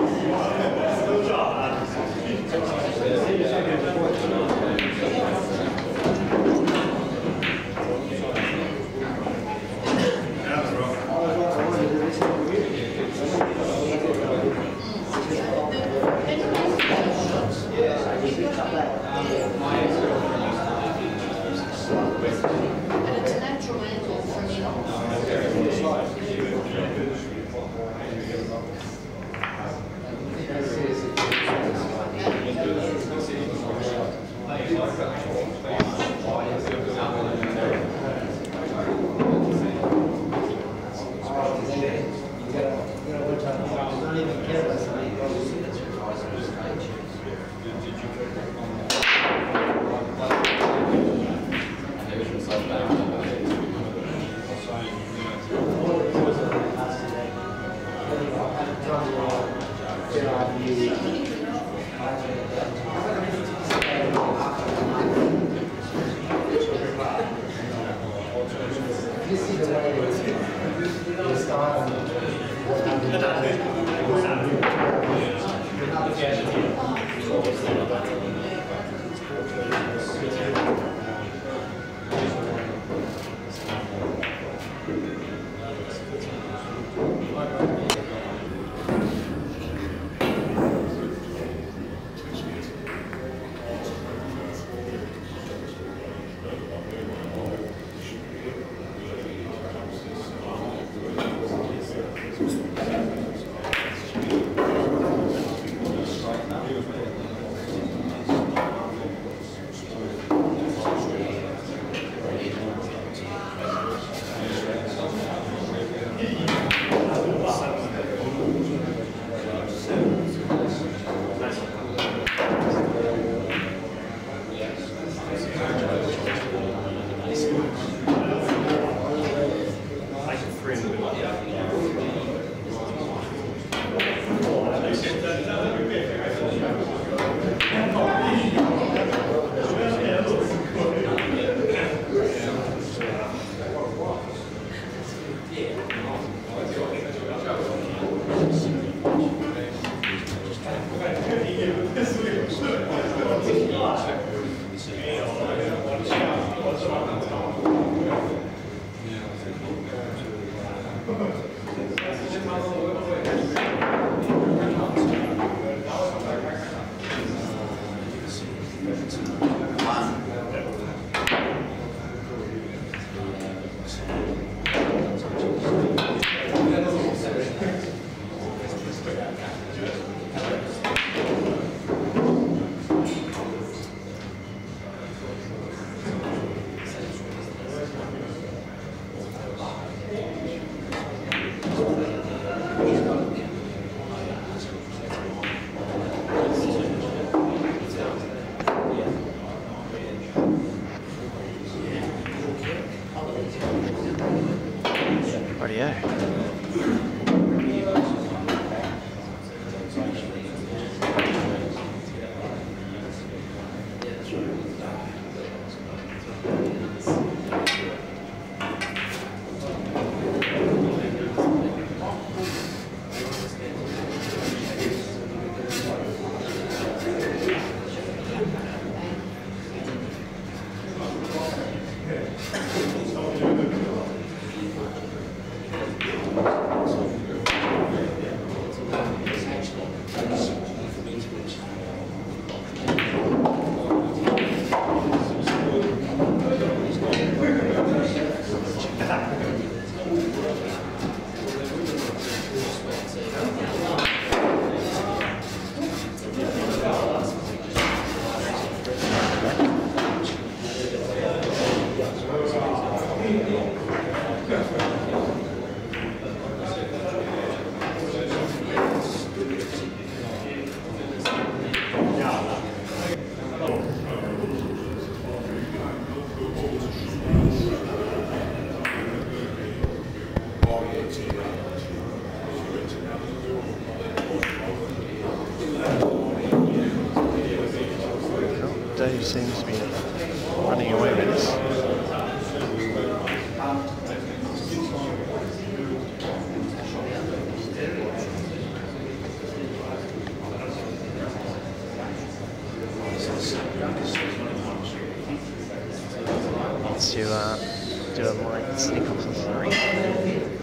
do a light sneak off the 3.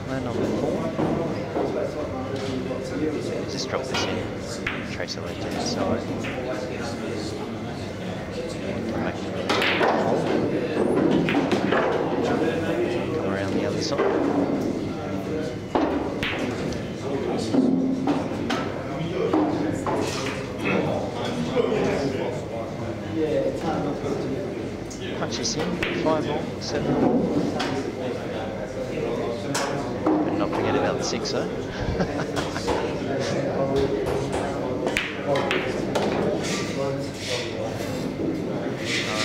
Land on the 4. Just drop this in. Trace it left hand side. Come back to the hole. Come around the other side. Punch this in, 5 ball, 7 ball. And not forget about the 6 though.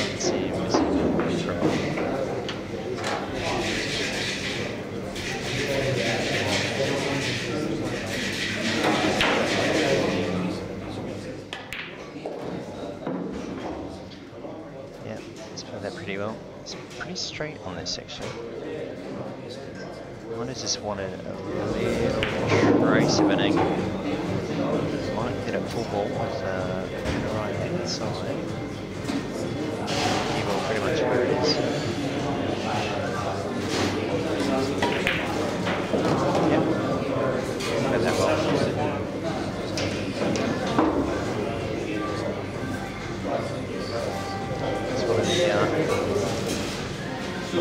Let's see, missing control. That pretty well. It's pretty straight on this section. I might have just wanted a little trace of an angle. Might hit a full ball with the right hand side. Cue ball pretty much where it is. Yep. Got that well.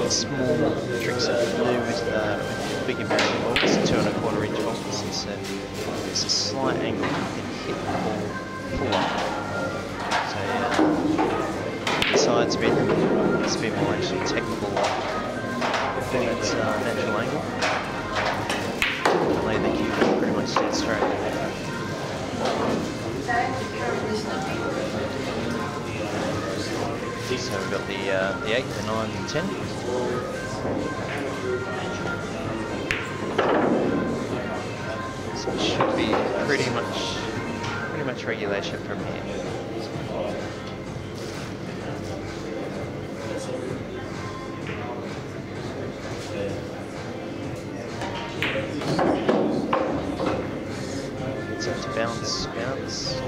Small tricks that we do with big American balls, 2¼ inch balls, is that there's a slight angle you can hit the ball full up. So the side's a bit more actually technical than its natural angle. And lay the cue ball pretty much dead straight. So we've got the 8, the 9, and 10. So it should be pretty much regulation from here. So to bounce,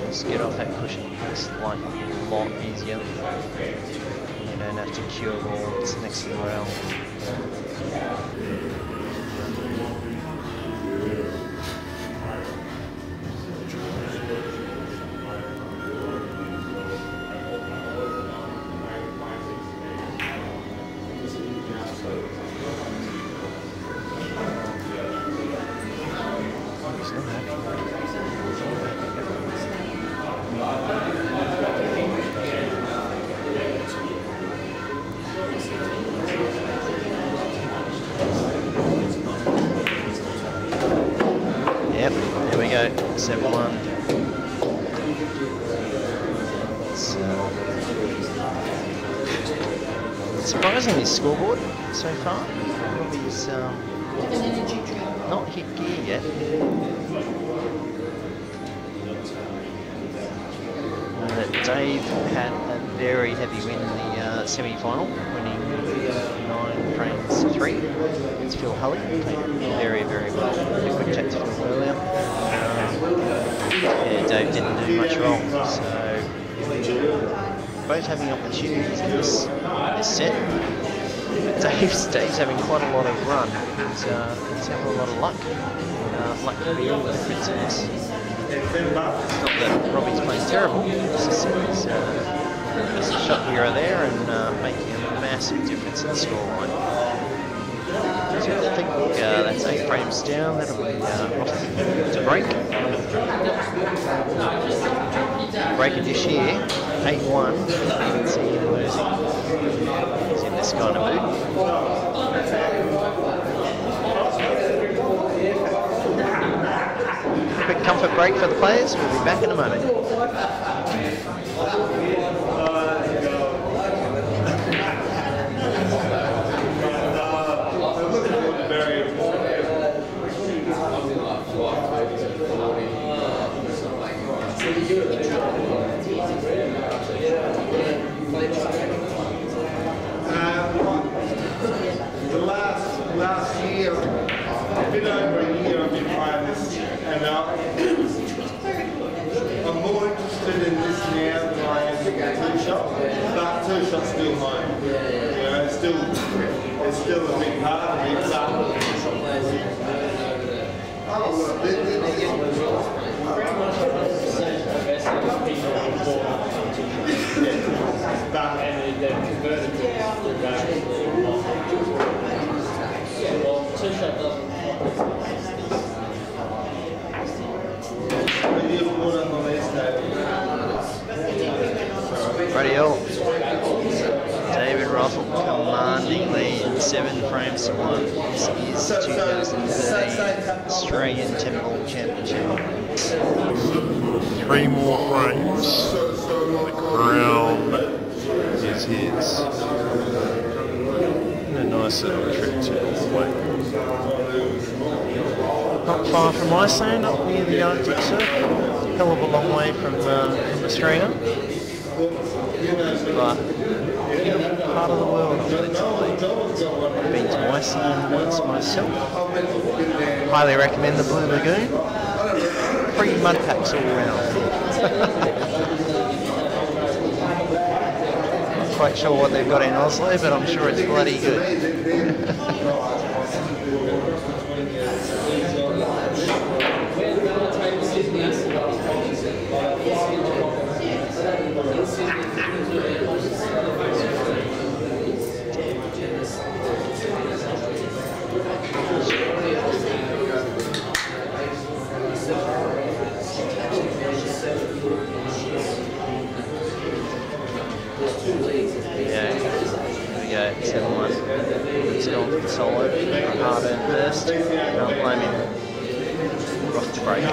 just get off that cushion. It's like a lot easier. You don't have to cue a ball, it's next to the rail. Yep, there we go, 7-1. It's surprising this scoreboard so far. Robbie's not hit gear yet. Dave had a very heavy win in the semi-final, winning 9 frames to 3. It's Phil Hulley, played very, very well. Had a quick chat to Phil earlier. Yeah, Dave didn't do much wrong, so both having opportunities in this set. But Dave's having quite a lot of run. He's having a lot of luck. Luck to be all the difference in this. Not that Robbie's playing terrible, it's just a shot here or there and making a massive difference in the scoreline. So I think that's 8 frames down, that'll be off to break. Break of this year, 8-1, you can see him losing. He's in this kind of mood. Quick comfort break for the players. We'll be back in a moment. Last year, a bit over a year I've been playing this, and I'm more interested in this now than I am in the 2-shot, but 2-shot's still home. You know, there's still a big part of me. Radio. David Rothall commanding lead, 7 frames to 1. This is 2013 Australian 10 Ball Championship. 3 more frames. The crown is his. And a nice little trip to Norway. Not far from Iceland, up near the Arctic Circle. Hell of a long way from Australia. But part of the world I've been to. I've been to Iceland once myself. Highly recommend the Blue Lagoon. Free mud packs all around. Not quite sure what they've got in Oslo, but I'm sure it's bloody good. Yeah, here we go, 7-1. He's gone for the solo, hard earned first. Can't blame him. Rock the break.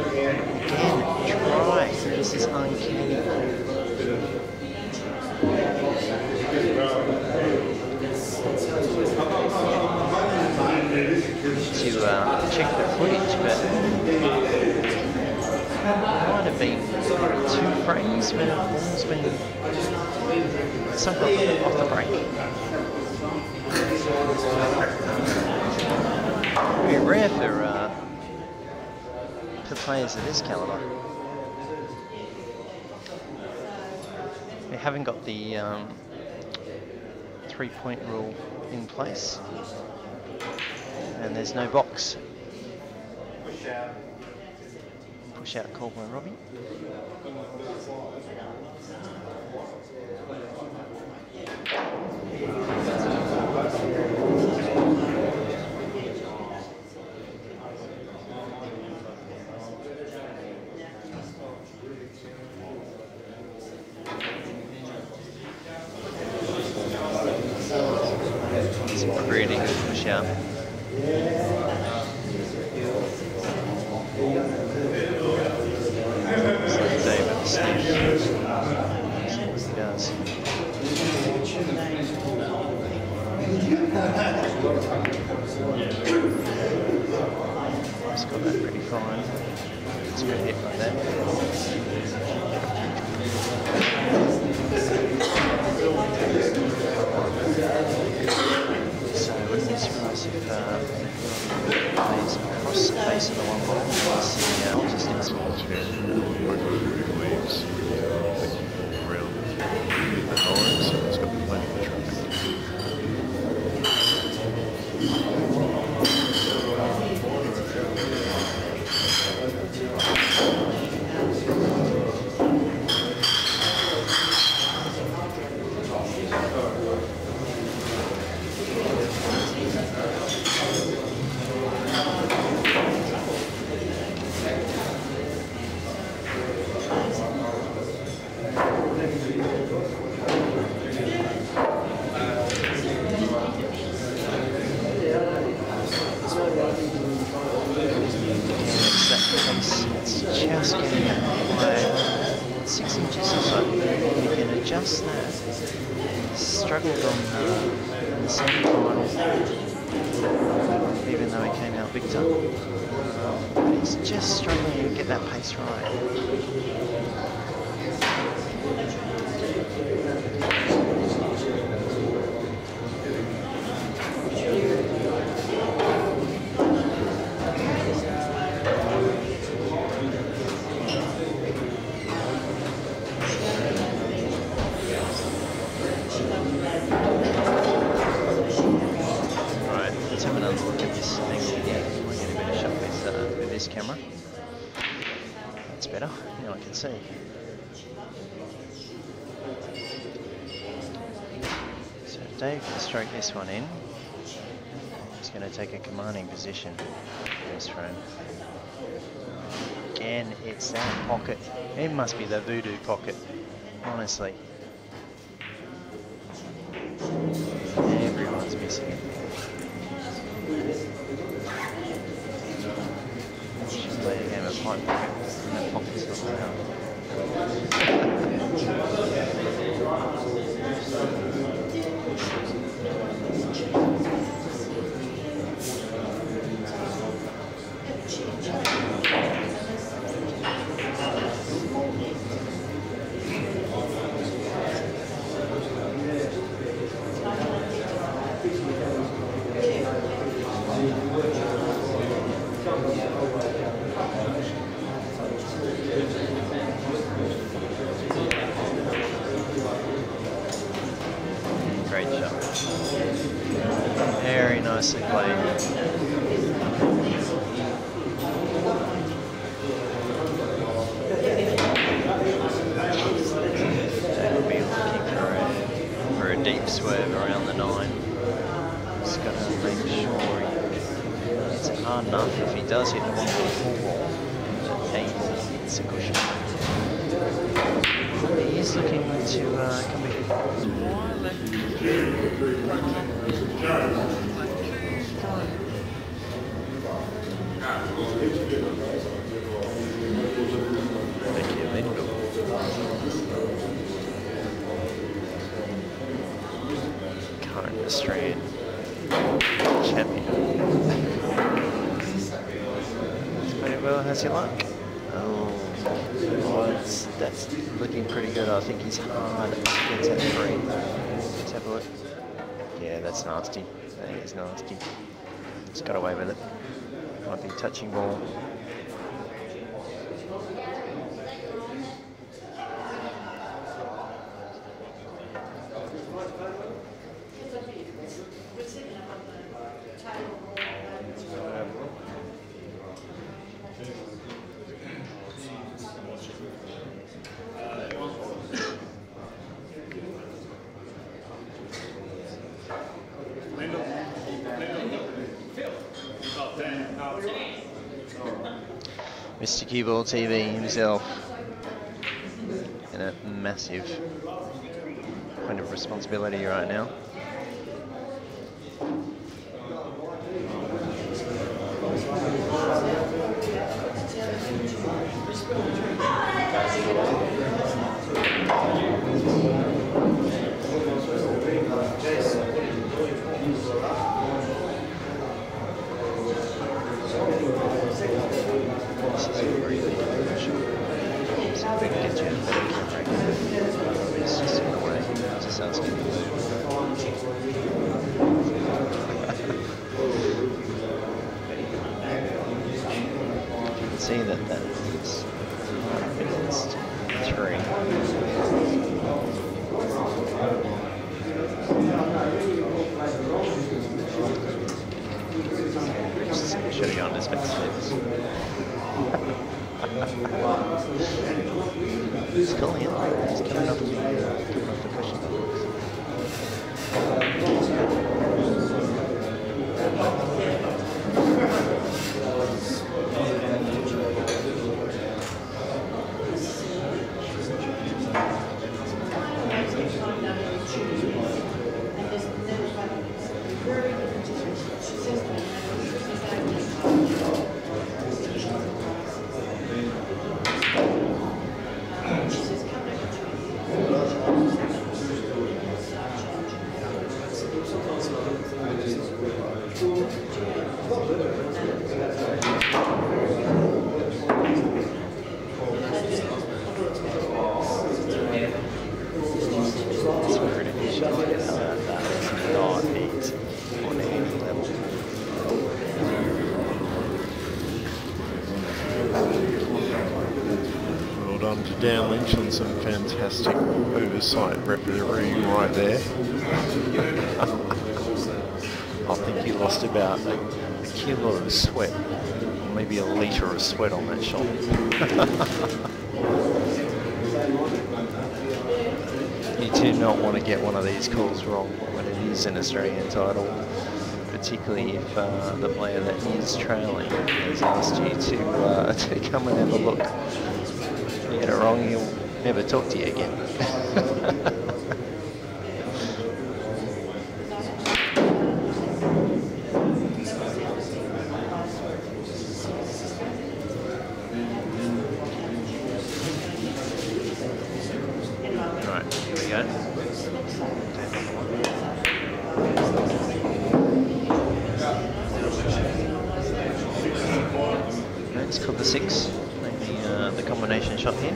Again, try. This is uncanny. To check the footage, but might have been 2 frames when the ball's been sunk off the break. Very rare for players of this caliber. We haven't got the 3-point rule in place, and there's no box. Push out call by Robbie. It's a really good push out. David Steve. He does. He's got that pretty fine. It's a good hit right there. So I wouldn't be surprised if plays across the face of the one ball. Just in small leaves around the nine, so it's got plenty of traffic. It's just getting it by 6 inches or so. You can adjust that. He struggled on the semi-final, even though he came out victor. But he's just struggling to get that pace right. camera. That's better. Now I can see. So Dave can stroke this one in. He's going to take a commanding position in this frame. Again, it's that pocket. It must be the voodoo pocket, honestly. Everyone's missing it. Just play a game of pipe pocket, and that pocket's not around. Great shot. Very nicely played. Dave will be looking for a deep swerve around the 9. Just got to make sure it's hard enough. If he does hit the 1.4 wall, 8 hits a cushion. He is looking to come in. Thank you, Lindo. Current Australian champion. He's played well, has he luck? Oh, that's looking pretty good. I think he's hard against that 3. Let's have a look. Yeah, that's nasty. That is nasty. Just got away with it. Might be touching ball. Mr. CueballTV himself in a massive point of responsibility right now. This is a really good shot. So if we can get you a better camera, it's just in the way. It's just asking you to move. You can see that that is against 3. Should have gone to spectators. He's calling it. He's coming off the cushion. Dan Lynch on some fantastic oversight refereeing right there. I think he lost about a kilo of sweat maybe a litre of sweat on that shot. You do not want to get one of these calls wrong when it is an Australian title, particularly if the player that is trailing has asked you to come and have a look. If you get it wrong, he'll never talk to you again. Shot here.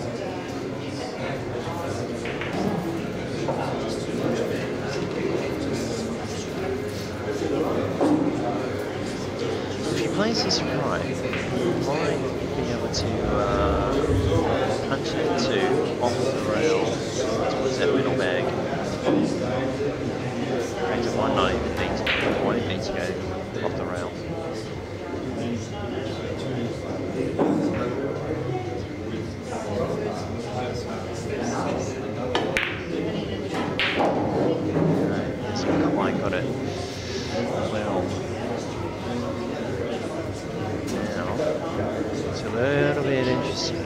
If he plays this right, he might be able to punch it to off the rail towards that middle bag. It might not even need to, go off the rail. Got it. Well, now it's a little bit interesting.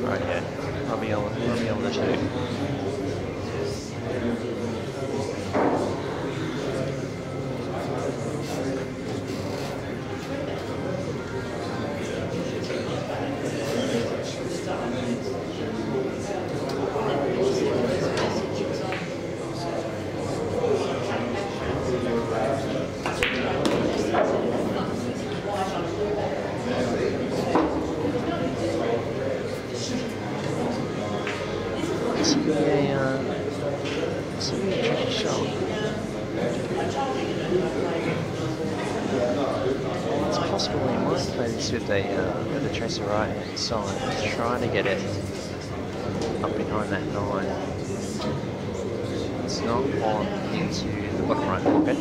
Right, yeah, Robbie on the two. With the tracer right hand side, trying to get it up behind that 9. It's not on into the bottom right pocket.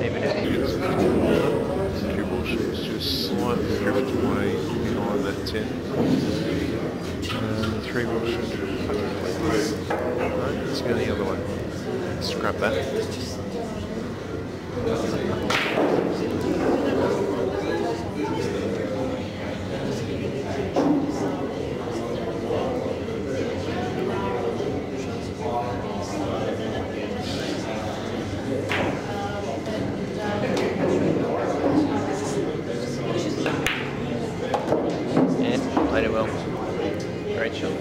Even if Cue ball shoot's just slightly drift away behind that 10. And the 3 ball shoot. Right, let's go the other way. Scrap that. Yeah, played it well. Great shot.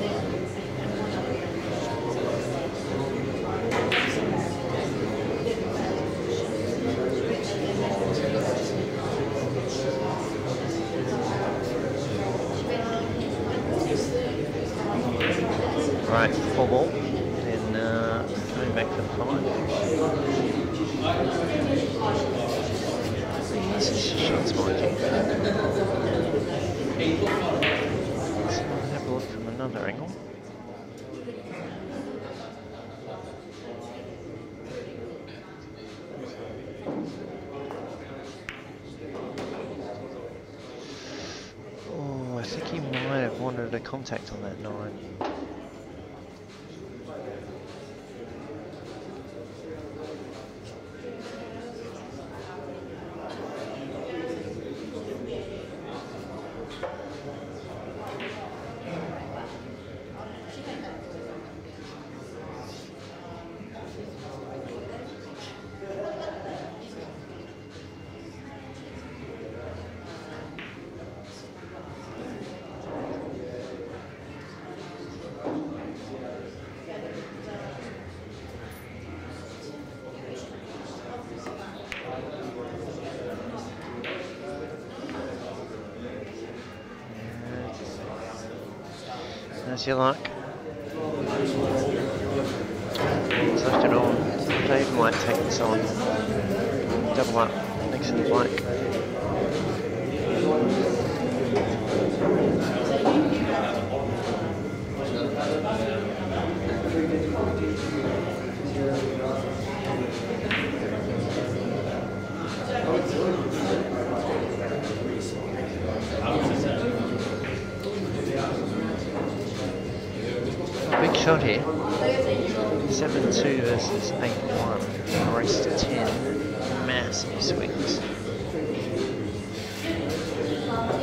Right, 4 ball, and coming back for 5. This is shots, mind you. So I'll have a look from another angle. Oh, I think he might have wanted a contact on that 9. As you like. left it on. Dave might take this on. Double up next to the black. Big shot here. 7-2 versus 8-1. Race to 10. Massive swings.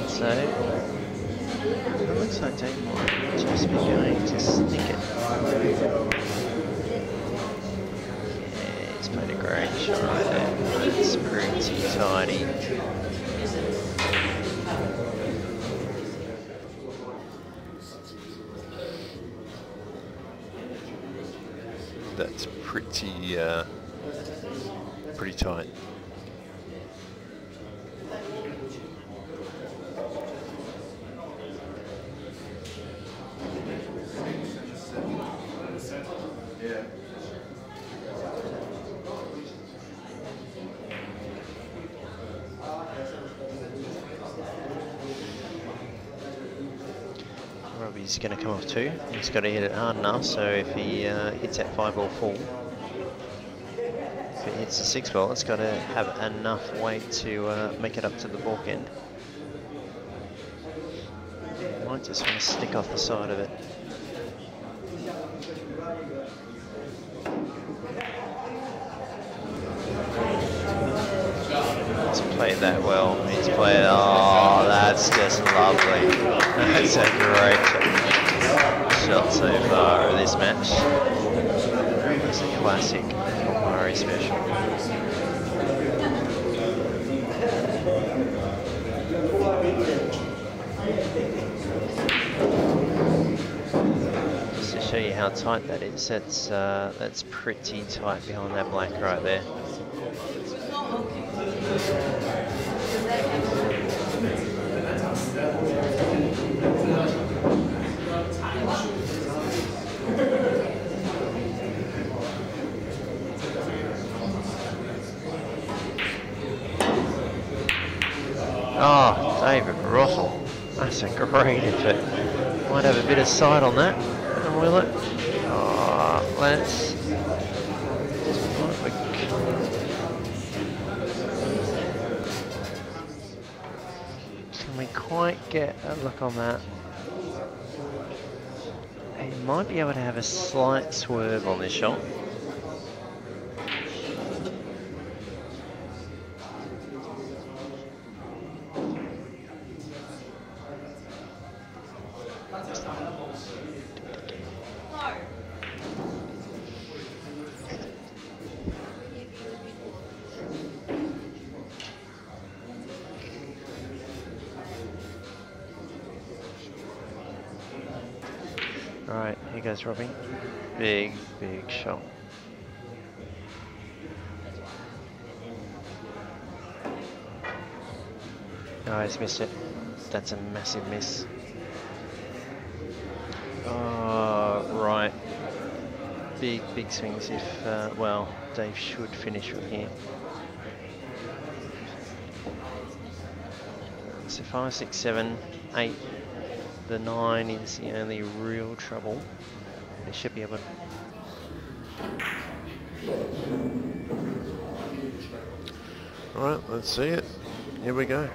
So, it looks like Dave might just be going to sneak it. Yeah, he's played a great shot right there. It's pretty tidy. That's pretty tight. Robbie's going to come off too. He's got to hit it hard enough, so if he hits that 5-ball full, if it hits the 6-ball, it's got to have enough weight to make it up to the balk end. Might just want to stick off the side of it. He's played that well. He's played, oh, that's just lovely. That's a great shot so far of this match. It's a classic Foldvari special. Just to show you how tight that is, that's pretty tight behind that black right there. Oh, David Rothall. That's a great effort. Might have a bit of sight on that. And will it? Oh, let's... Can we quite get a look on that? He might be able to have a slight swerve on this shot. Right, here goes Robbie. Big, big shot. Oh, he's missed it. That's a massive miss. Oh, right. Big, big swings if, well, Dave should finish from here. So 5, 6, 7, 8. The 9 is the only real trouble. They should be able to... Alright, let's see it. Here we go.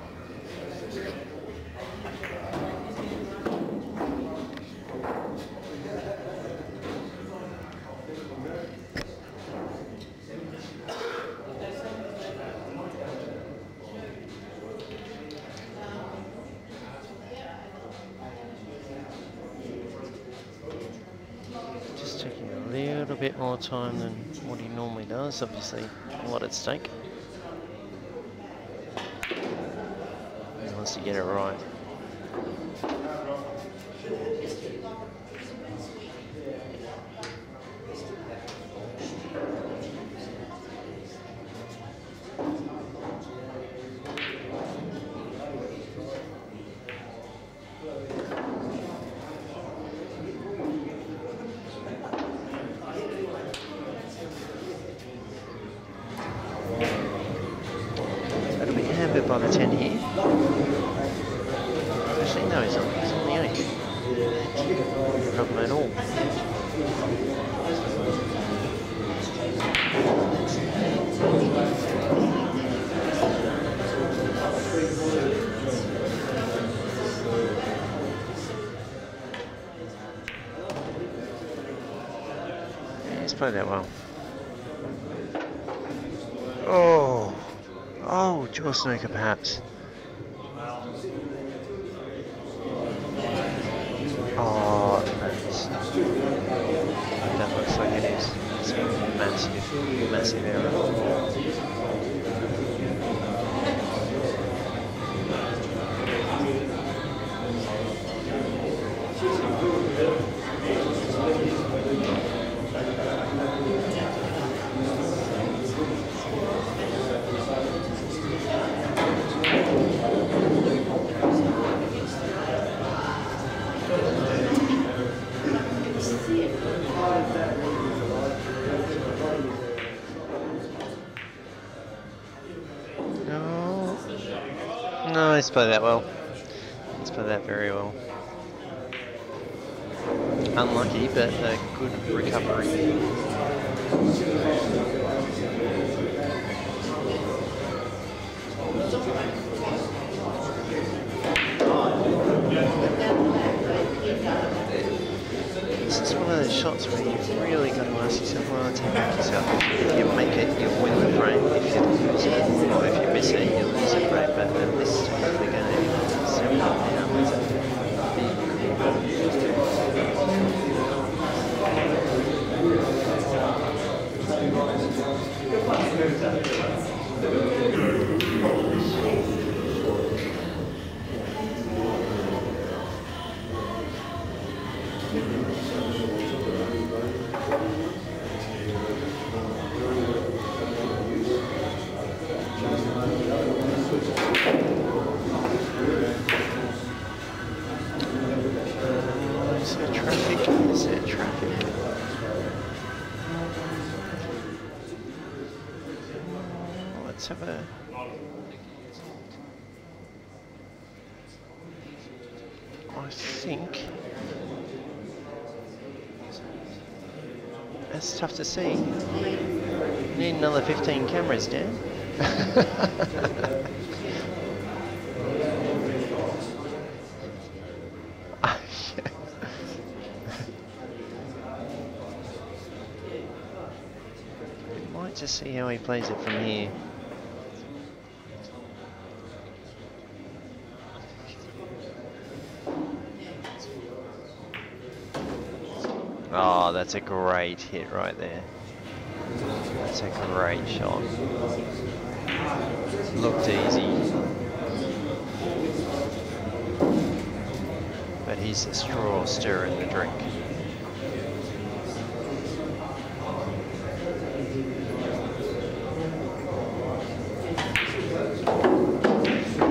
A bit more time than what he normally does, obviously a lot at stake. He wants to get it right. No, he's on the 8th. No problem at all. Yeah, he's played that well. Oh, jaw snooker perhaps. Oh, that looks like it is. It's a massive error. No, he's played that well. He's played that very well. Unlucky, but a good recovery. This is one of those shots where you've really got to ask yourself, well, take back yourself. If you make it, you'll win the frame. If you lose it, or if you miss it, you'll lose the frame. But at this stage of the game, 7 down, it's a big Let's have a... I think... That's tough to see. Need another 15 cameras, Dan. Might just see how he plays it from here. Oh, that's a great hit right there. That's a great shot. Looked easy. But he's a straw stirring the drink.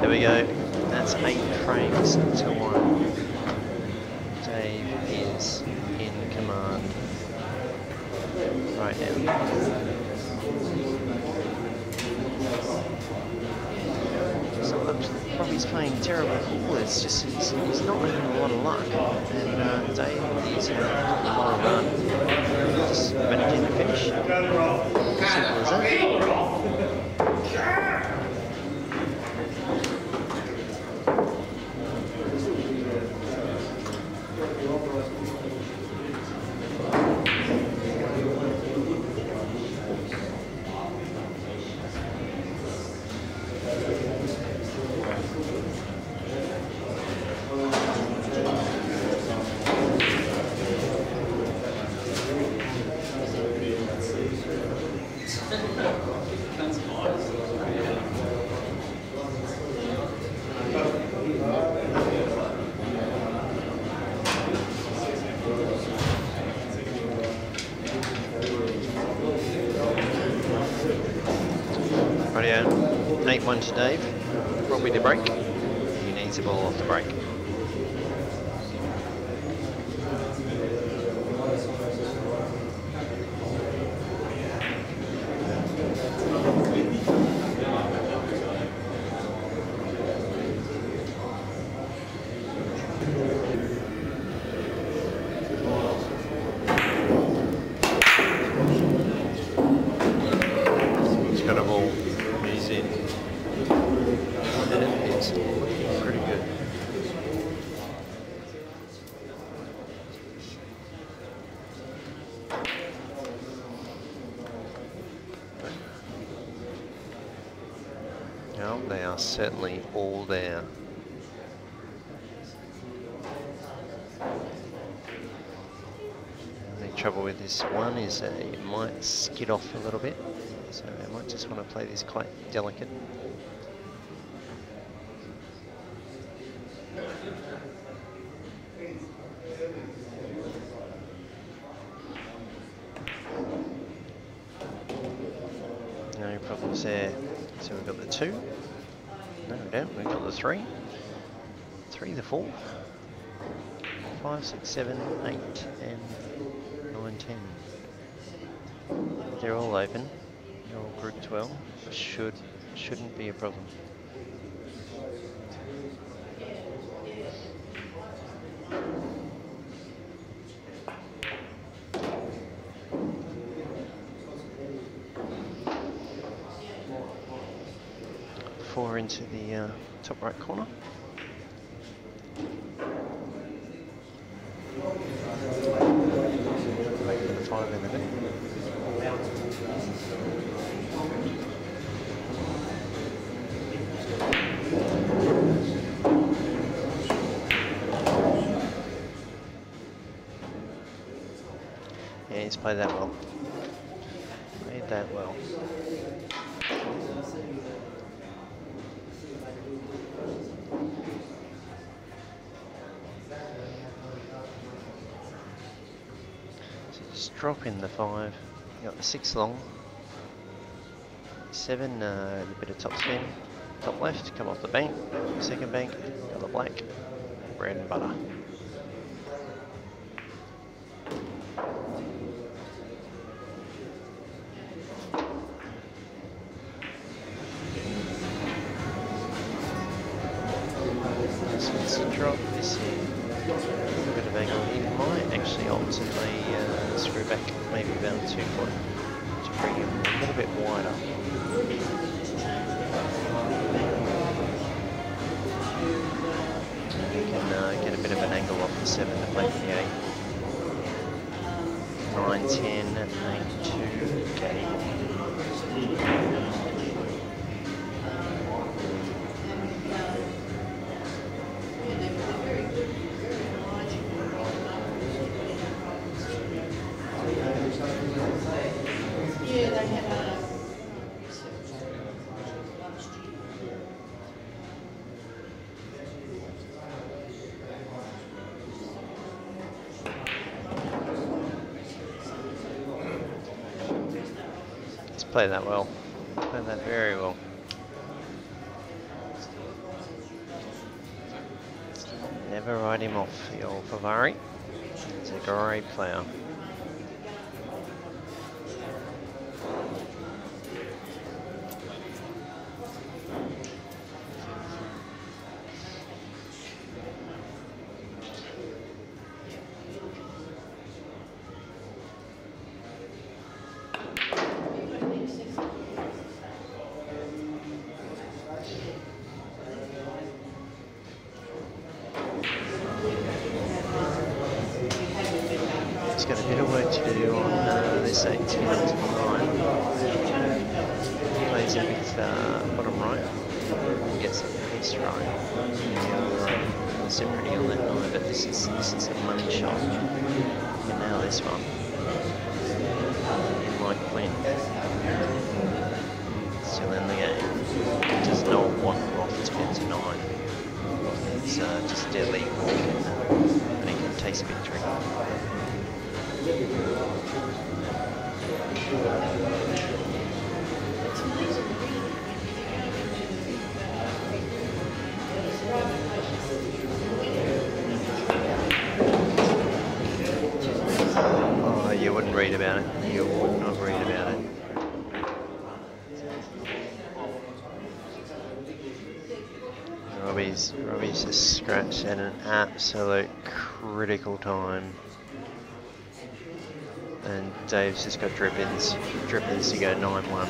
There we go. That's 8 frames to 1. Dave is in command right now. So Robbie's playing terrible ball. It's just he's not having a lot of luck, and Dave is having a lot of run. Just managing to finish. Simple as that. Rightio, 8-1 to Dave. Robbie to break. He needs the ball off the break. are certainly all there. The trouble with this one is it might skid off a little bit, so I might just want to play this quite delicate. No problems there. So we've got the 2. No, we don't. We've got the 3. 3, the 4. 5, 6, 7, 8, and 9, 10. They're all open. They're all grouped well. Shouldn't be a problem. Four into the top right corner. Wait for the 5 in a bit. Yeah, he's played that well. Played that well. Drop in the 5, you got the 6 long, 7, a bit of top spin, top left, come off the bank, second bank, got the black, bread and butter. This one's a drop, this here. A bit of angle. He might actually ultimately screw back maybe about 2 foot to bring him a little bit wider. You can get a bit of an angle off the 7 to play for the 8. 9, 10, 8, 2, game. Play that well. Play that very well. Never write him off, the old Foldvari. He's a great player. He's got a bit of work to do on this 8 to 9. Plays a bit bottom right, gets the pace right, separately on that 9, but this is a money shot. You can nail this one. In like Flynn. Still in the game. Does not want Roth to get to 9. It's just deadly equal, and he can taste victory. Oh, you wouldn't read about it. You would not read about it. Robbie's just scratched at an absolute critical time. And Dave's just got drip-ins to go 9-1.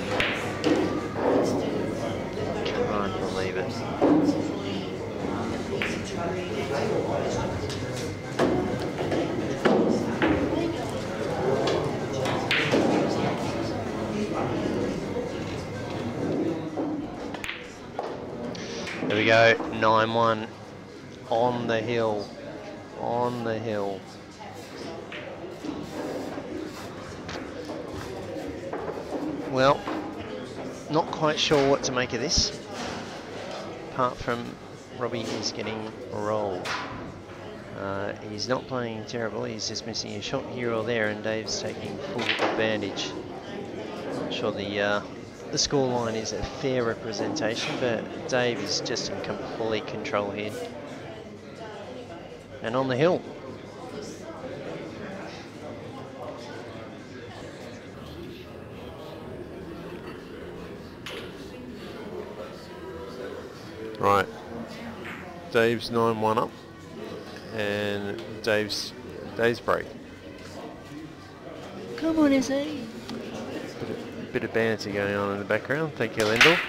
Can't believe it. we go, 9-1 on the hill, on the hill. Well, not quite sure what to make of this, apart from Robbie is getting rolled. He's not playing terrible, he's just missing a shot here or there, and Dave's taking full advantage. Not sure the scoreline is a fair representation, but Dave is just in complete control here. And on the hill. Right, Dave's 9-1 up, and Dave's break. Come on, SE. Bit of banter going on in the background. Thank you, Lendl.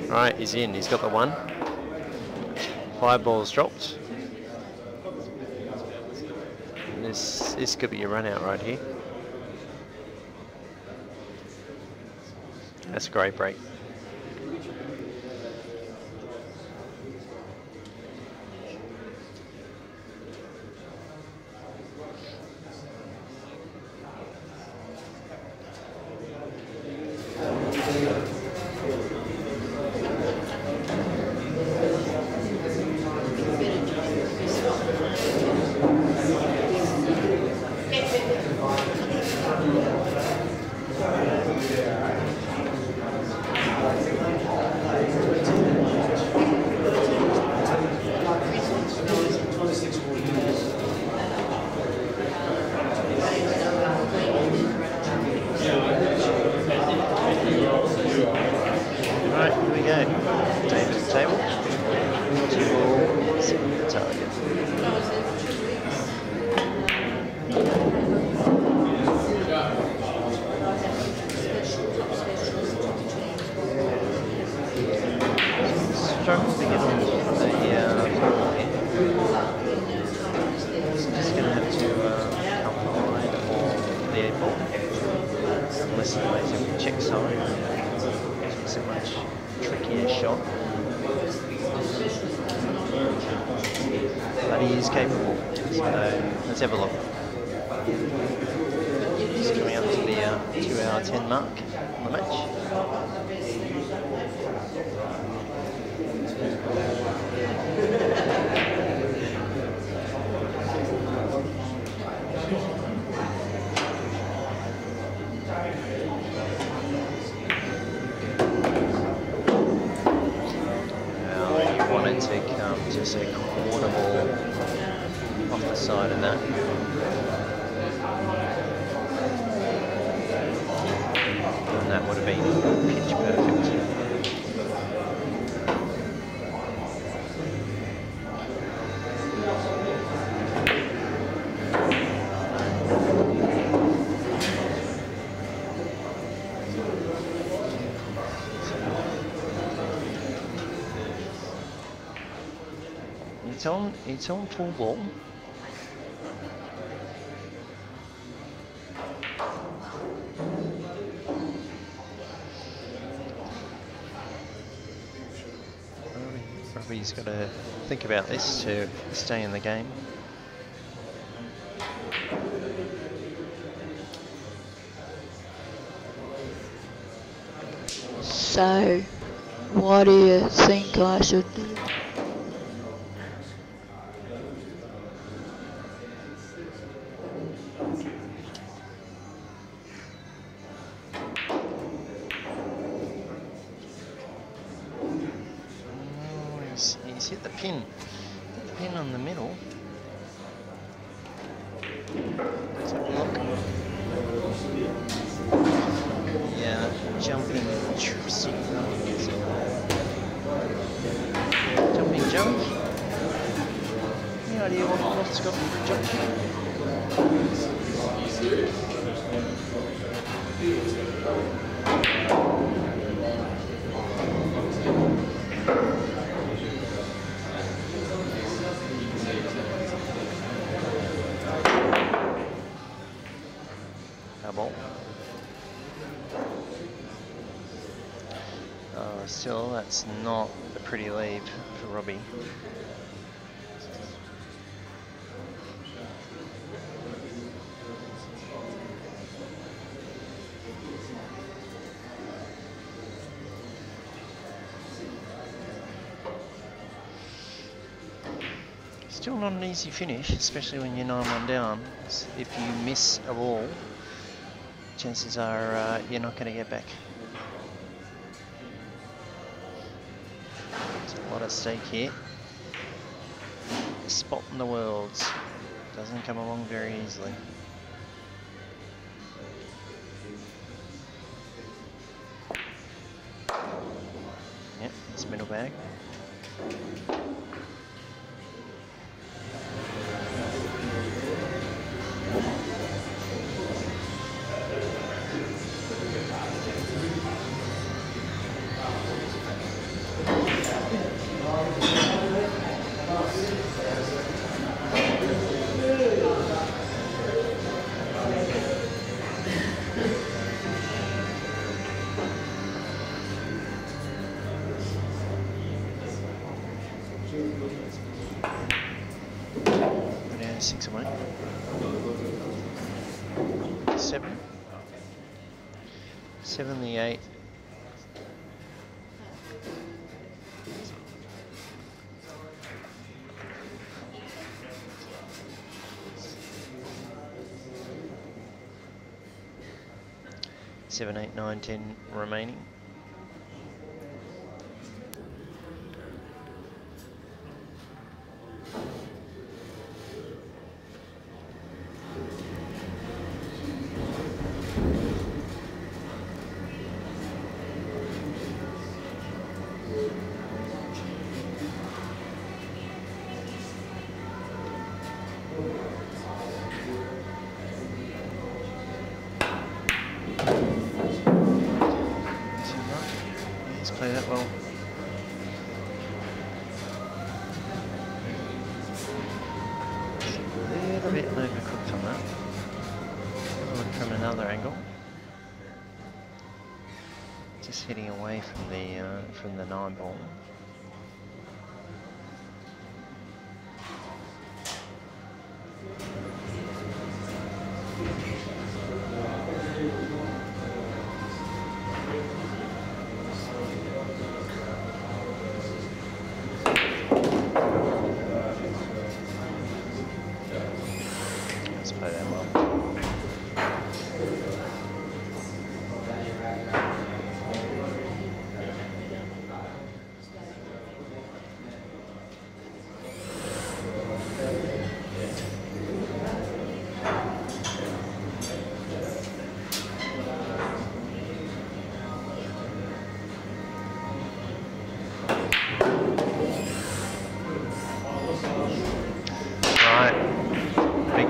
Right, he's in. He's got the one. 5 balls dropped. And this could be a run out right here. That's a great break. It's on full ball. Robbie's got to think about this to stay in the game. So, what do you think I should do? He's hit the pin on the middle. Let's have a look. Yeah, jumping jump. Any idea what Roth's got for a jump? Still, that's not the pretty lead for Robbie. Still not an easy finish, especially when you're 9-1 down. If you miss a ball, chances are you're not going to get back. There's a lot at stake here. A spot in the Worlds doesn't come along very easily. Yep, it's middle bag. Down 6 away. 7. 7 the 8. Seven, 8, 9, 10 remaining. Play that well. A little bit overcooked on that. Look from another angle. Just heading away from the 9 ball.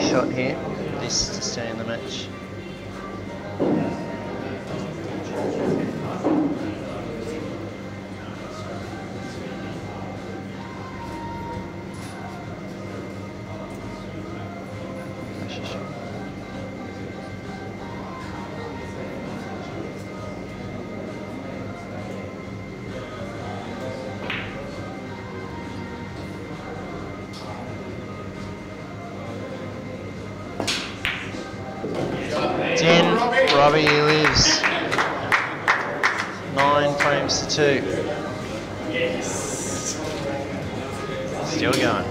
Shot here, this to stay in the match. Robbie lives 9 frames to 2. Yes. Still going.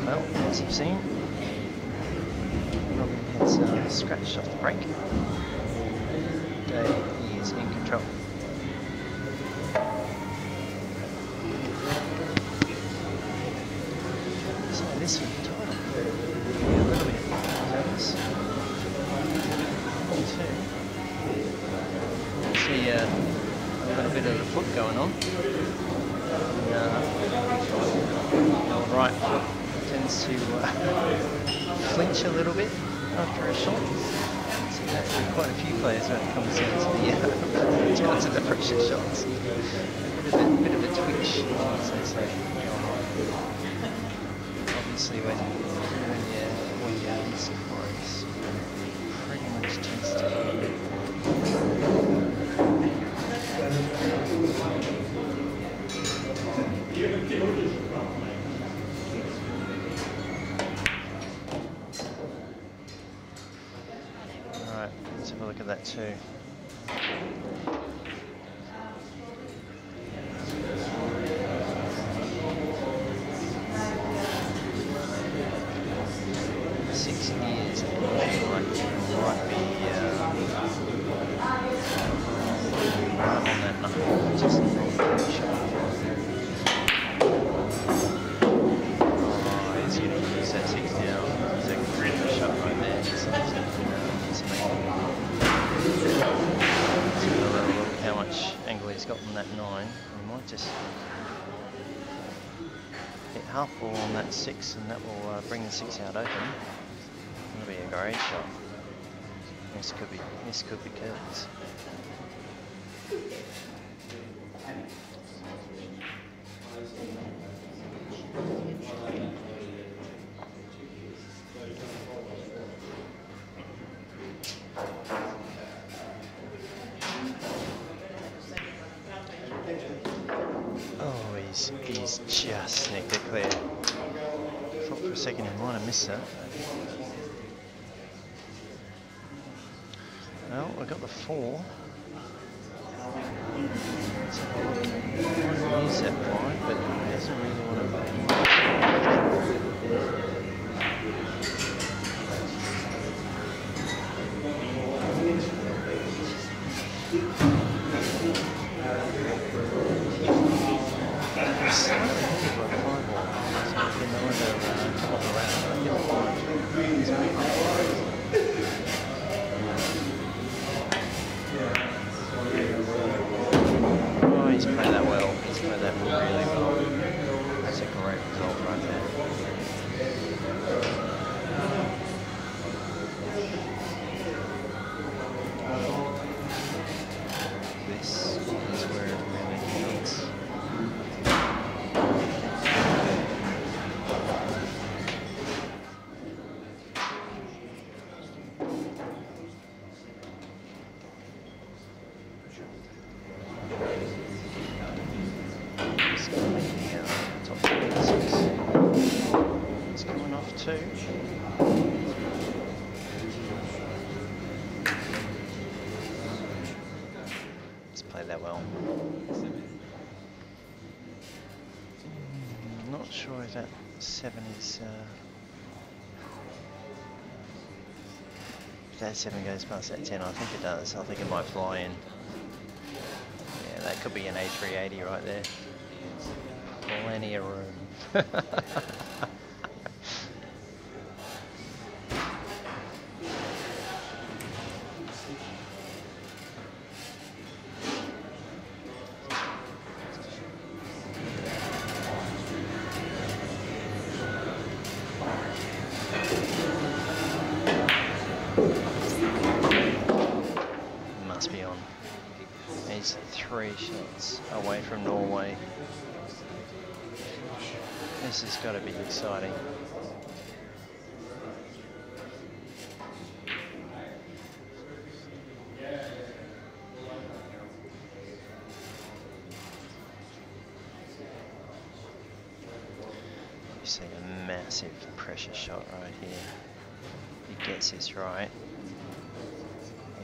Well, as you've seen, Robbie has scratched off the brake. Dave is in control. So this was tight. Yeah, a little bit nervous. See a little bit of the foot going on. The right foot tends to flinch a little bit after a shot. See that from quite a few players when it comes down to the pressure shots. A bit of a twitch, so obviously when your hands close, pretty much tends to Alright, let's have a look at that too. Half ball on that 6, and that will bring the 6 out open. That'll be a great shot. This could be curtains. He's just sneaked it clear. Thought for a second he might have missed that. Well, we've got the 4. Let's have a look. Use that wide, but he doesn't really want to. Oh, he's played that well. He's played that really well. That's a great result right there. This is where it really counts. That well. Not sure if that 7 is if that 7 goes past that 10. I think it does. I think it might fly in. Yeah, that could be an A380 right there. Plenty of room. Be on. He's 3 shots away from Norway. This has got to be exciting. You see a massive pressure shot right here. He gets this right.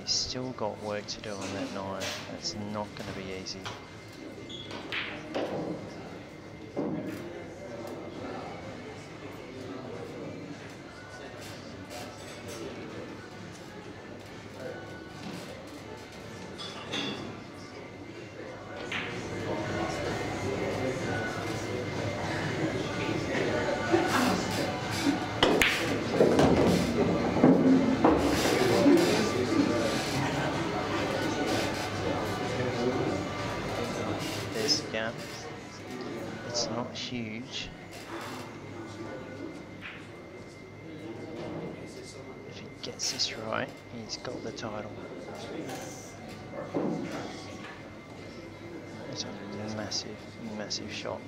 He's still got work to do on that 9. That's not going to be easy. It's not huge. If he gets this right, he's got the title. It's a massive, massive shot.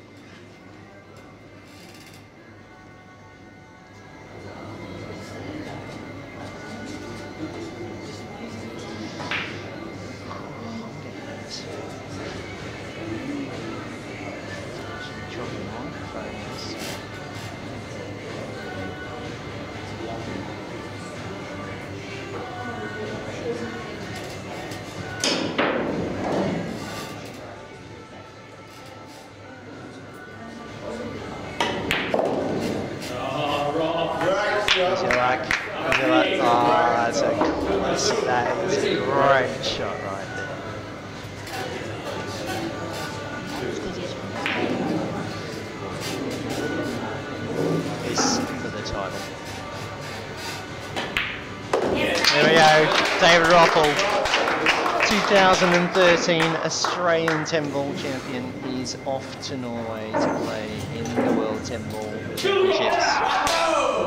That is a great shot right there. This for the title. There we go, David Rothall, 2013 Australian 10 ball champion. He's off to Norway to play in the World 10 ball championships.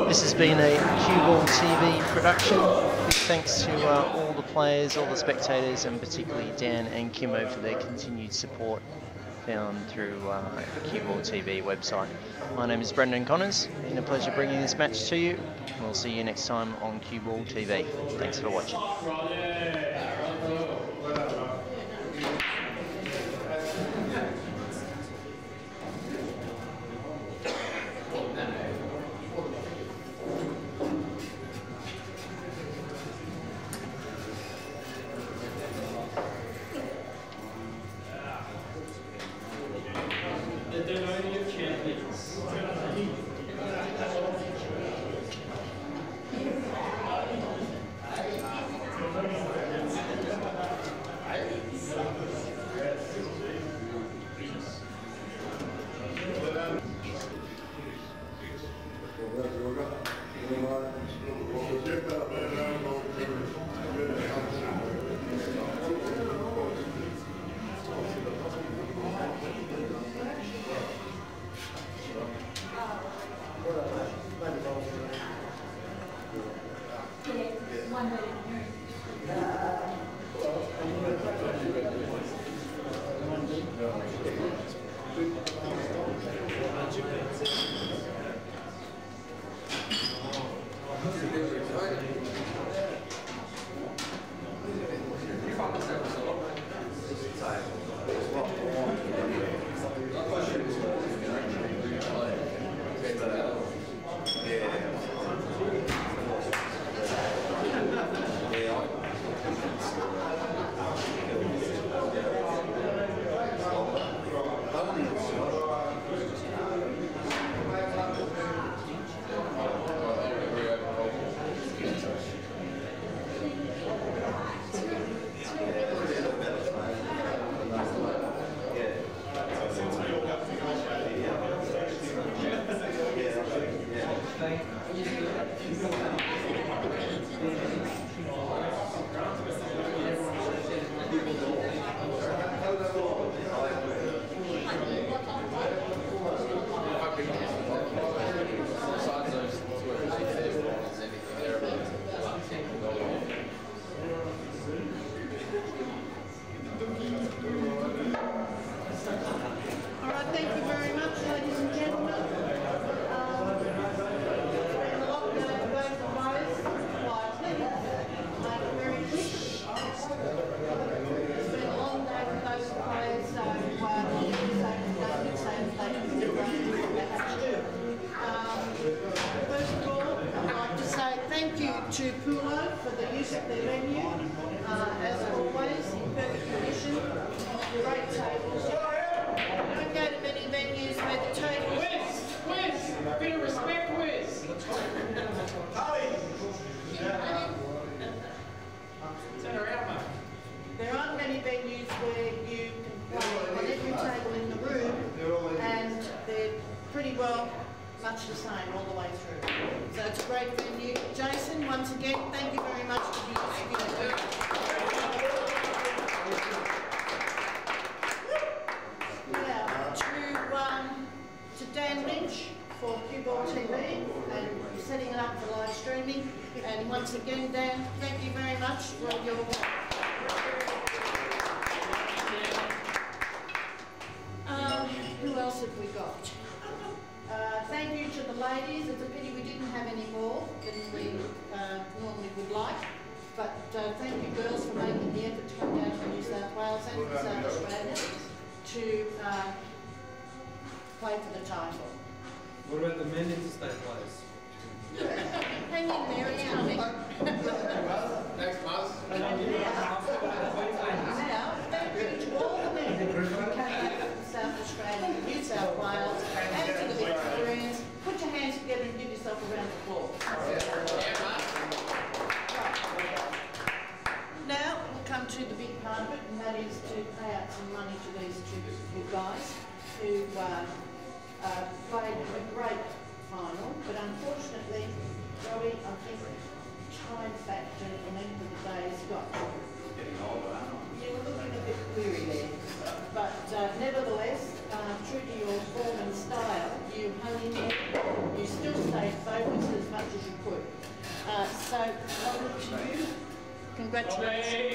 This has been a CueballTV production. Big thanks to all the players, all the spectators, and particularly Dan and Kimmo for their continued support found through CueballTV website. My name is Brendan Connors. It's been a pleasure bringing this match to you. We'll see you next time on CueballTV. Thanks for watching. the venue, as always, in perfect condition. Great tables. Don't go to many venues where the tables... Quiz! Bit of respect, quiz! Turn around, mate. There aren't many venues where you can play on every table in the room, and they're pretty well much the same all the way through. So it's a great venue. Jason, once again, thank you very much for being here. Now, to Dan Lynch for CueballTV and setting it up for live streaming. And once again, Dan, thank you very much for your... who else have we got? Thank you to the ladies. It's a pity we didn't have any more than we normally would like. But thank you girls for making the effort to come down to New South Wales and South Australia to play for the title. What about the men interstate players? Hang in there, it's coming. Thanks, Muzz. Now, thank you to all the men who came back from South Australia, New South Wales, and to the Victorians. Put your hands together and give yourself a round of applause. Now, we'll come to the big part of it, and that is to pay out some money to these two guys who played a great final, but unfortunately, Robbie, I think time factor and length of the day has got you. You were looking a bit weary there, but nevertheless, true to your form and style, you hung in there, you still stayed focused as much as you could. So, over to you. Congratulations.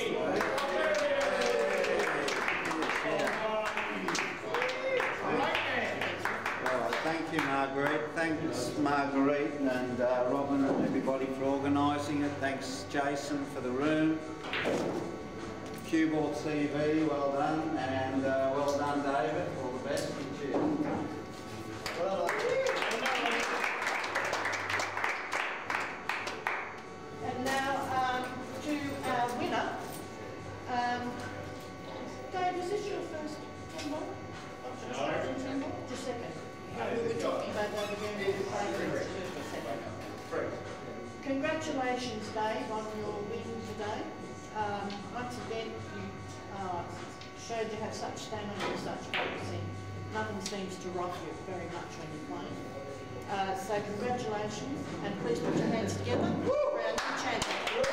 Thank you, Marguerite. Thanks, Marguerite and Robin and everybody for organising it. Thanks, Jason, for the room. CueballTV, well done. And well done, David. All the best. And cheers. Well done. And now to our winner. Dave, is this your first 10 ball? No. Just second. No, we were talking about that again. Congratulations, Dave, on your win today. Once again, you showed you have such stamina and such focusing. Nothing seems to rock you very much when you're playing. So congratulations, and please put your hands together for our new champion.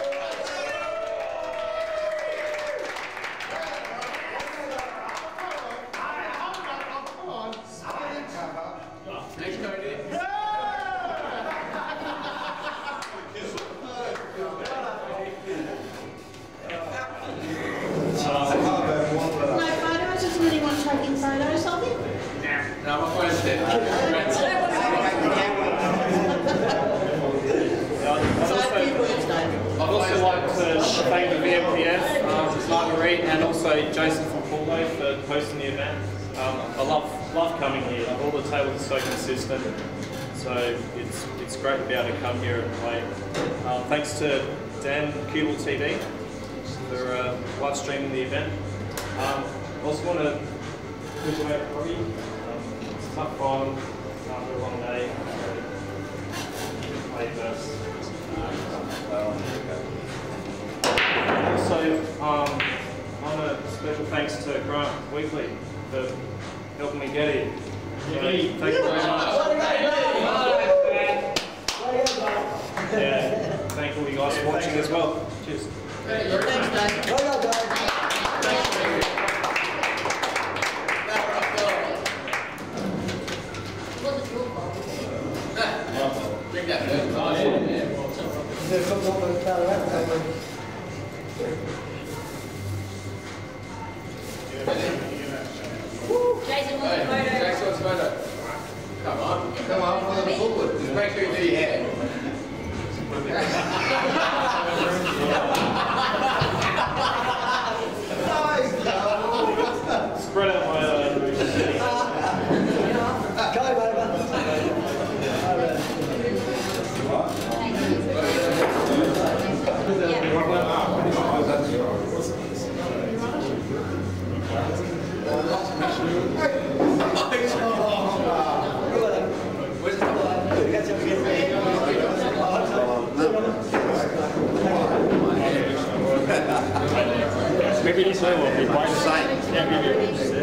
Taking photos of him? No, my phone's dead. I'd also like to thank the VMPF, Marguerite, and also Jason from Foldvari for hosting the event. I love coming here. All the tables are so consistent, so it's great to be able to come here and play. Thanks to Dan CueballTV for live streaming the event. I also want to congratulate Robbie. It's a tough final after a long day. Played first. Also, on a special thanks to Grant Weekly for helping me get here. So, thank you very much. Yeah, thank all you guys for watching as well. Cheers. Thanks, Dave. Well done, Dave. Jason wants a photo. Jason wants a photo. Come on, forward. Just make sure you do your hair. Spread out my Go over. Maybe this way will be quite the same. Yeah, maybe.